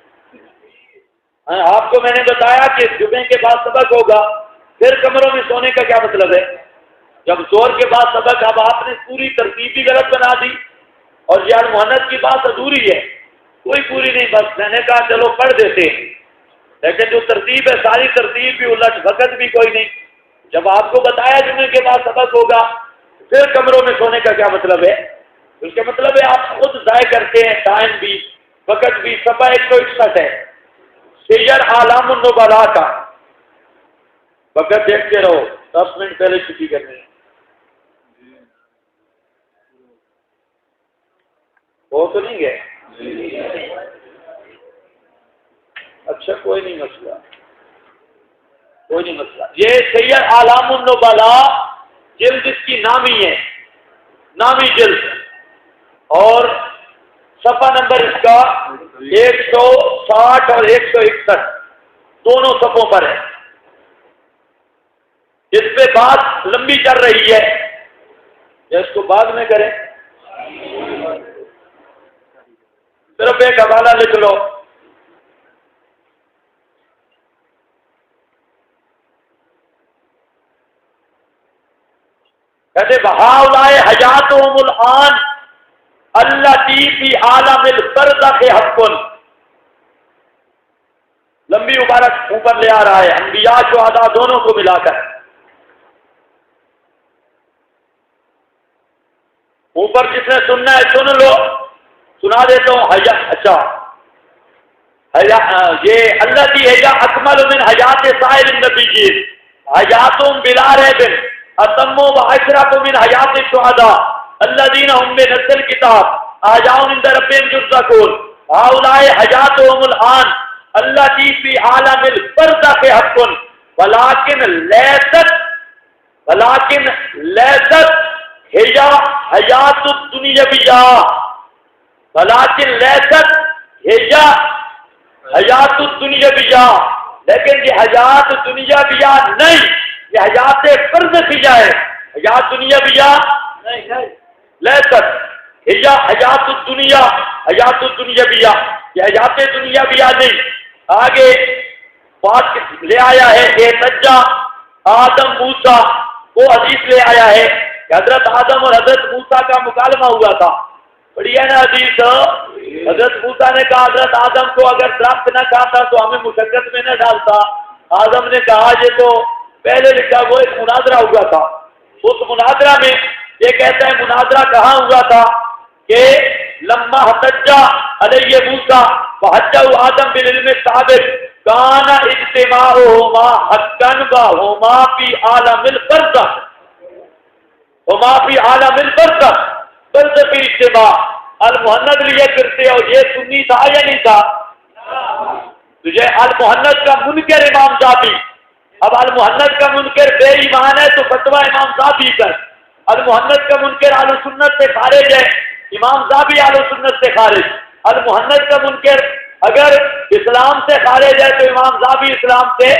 آپ کو میں نے بتایا کہ جمعے کے بعد سبق ہوگا، پھر کمروں میں سونے کا کیا مطلب ہے؟ جب زور کے بعد سبق، اب آپ نے پوری ترتیب بھی غلط بنا دی، اور یہ المحنت کی بات ادھوری ہے، کوئی پوری نہیں، بس میں نے کہا چلو پڑھ دیتے ہیں، لیکن جو ترتیب ہے ساری ترتیب بھی الٹ، وقت بھی کوئی نہیں۔ جب آپ کو بتایا جمعے کے بعد سبق ہوگا، پھر کمروں میں سونے کا کیا مطلب ہے؟ اس کا مطلب ہے آپ خود ضائع کرتے ہیں ٹائم بھی، وقت بھی۔ صفحہ 161 ہے سیر اعلام النبلاء کا، وقت دیکھتے رہو، 10 منٹ پہلے چھٹی کرنے ہیں، وہ تو نہیں گئے؟ اچھا کوئی نہیں مسئلہ، کوئی نہیں مسئلہ۔ یہ سید اعلام النبلاء جلد اس کی نامی ہے، نامی جلد، اور صفحہ نمبر اس کا 160 اور 161 دونوں صفحوں پر ہے۔ اس پہ بات لمبی چل رہی ہے، یا اس کو بعد میں کریں؟ صرف ایک حوالہ لکھ لو، کہتے بہاؤلائے حیاتہم الآن التی فی عالم البرزخ حق، لمبی عبارت اوپر لے آ رہا ہے، انبیاء شہداء دونوں کو ملا کر۔ اوپر جس نے سننا ہے سن لو، سنا دیتا ہوں۔ اچھا یہ التی ہے اکمل من حیات سائر النبیین، حیاتہم بلا ریب اتم و اشرف من حیات الشہداء الذین هم من نزل الکتاب آجاؤن عند ربهم یرزقون، ہؤلاء حیاتہم الآن التی فی عالم البرزخ حق ولکن لیست ہی حیات الدنیاویہ، ولکن لیست ہی حیات الدنیاویہ، لیکن یہ حیات دنیاویہ نہیں، یہ حیات برزخیہ ہے، حیات دنیاویہ نہیں، لیست ہی حیات الدنیا، حیات الدنیاویہ، یہ حیات دنیاویہ نہیں۔ آگے بات لے آیا ہے کہ نجا آدم موسیٰ، وہ حدیث لے آیا ہے کہ حضرت آدم اور حضرت موسیٰ کا مکالمہ ہوا تھا، پڑھی ہے نا حدیث؟ حضرت موسیٰ نے کہا حضرت آدم کو اگر درخت نہ کھاتا تو ہمیں مشقت میں نہ ڈالتا۔ آدم نے کہا یہ تو پہلے لکھا، وہ ایک مناظرہ ہوا تھا، اس مناظرہ میں یہ کہتا ہے مناظرہ کہاں ہوا تھا کہ لما حتجا علیہ موسیٰ وحجہ آدم بالعلم الثابت کان اجتماعہما حقا وہما فی عالم البرزخ، وما فی عالم البرزخ، برزخی اجتماع۔ المحنت لیے کرتے اور یہ سنی تھا یا نہیں تھا؟ تجھے المحنت کا منکر امام ذابی، اب المحنت کا منکر بے ایمان ہے تو فتویٰ امام ذابی کر، المحنت کا منکر اہل سنت سے خارج ہے، امام ذابی اہل سنت سے خارج، المحنت کا منکر اگر اسلام سے خارج ہے تو امام ذابی اسلام سے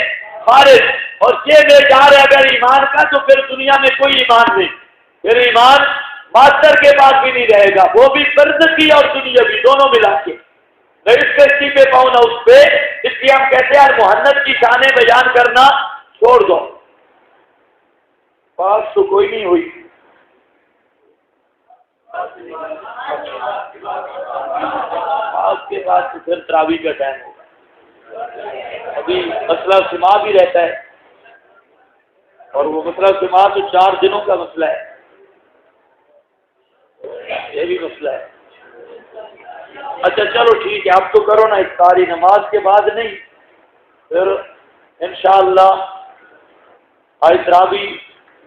خارج، اور یہ بیچار ہے اگر ایمان کا تو پھر دنیا میں کوئی ایمان نہیں، پھر ایمان ماسٹر کے بعد بھی نہیں رہے گا، وہ بھی برزخی اور دنیاوی دونوں ملا کے، نہ اس کشتی پہ پاؤں نہ اس پہ۔ اس لیے ہم کہتے ہیں المحنت کی شانیں بیان کرنا چھوڑ دو، بات تو کوئی نہیں ہوئی۔ آج کے بعد تو پھر تراویح کا ٹائم ہوگا، ابھی مسئلہ سما بھی رہتا ہے، اور وہ مسئلہ سما تو 4 دنوں کا مسئلہ ہے، یہ بھی مسئلہ ہے۔ اچھا چلو ٹھیک ہے، اب تو کرو نا افطاری، نماز کے بعد نہیں، پھر انشاءاللہ آج تراوی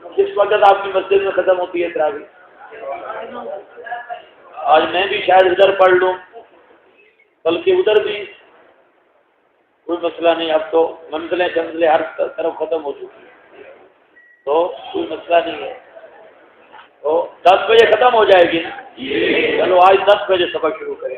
کس وقت آپ کی مسجد میں ختم ہوتی ہے تراوی؟ آج میں بھی شاید ادھر پڑھ لوں، بلکہ ادھر بھی کوئی مسئلہ نہیں، اب تو منزلیں ہر طرف ختم ہو چکی ہیں تو کوئی مسئلہ نہیں ہے، تو 10 بجے ختم ہو جائے گی نا؟ چلو آج 10 بجے سبق شروع کریں۔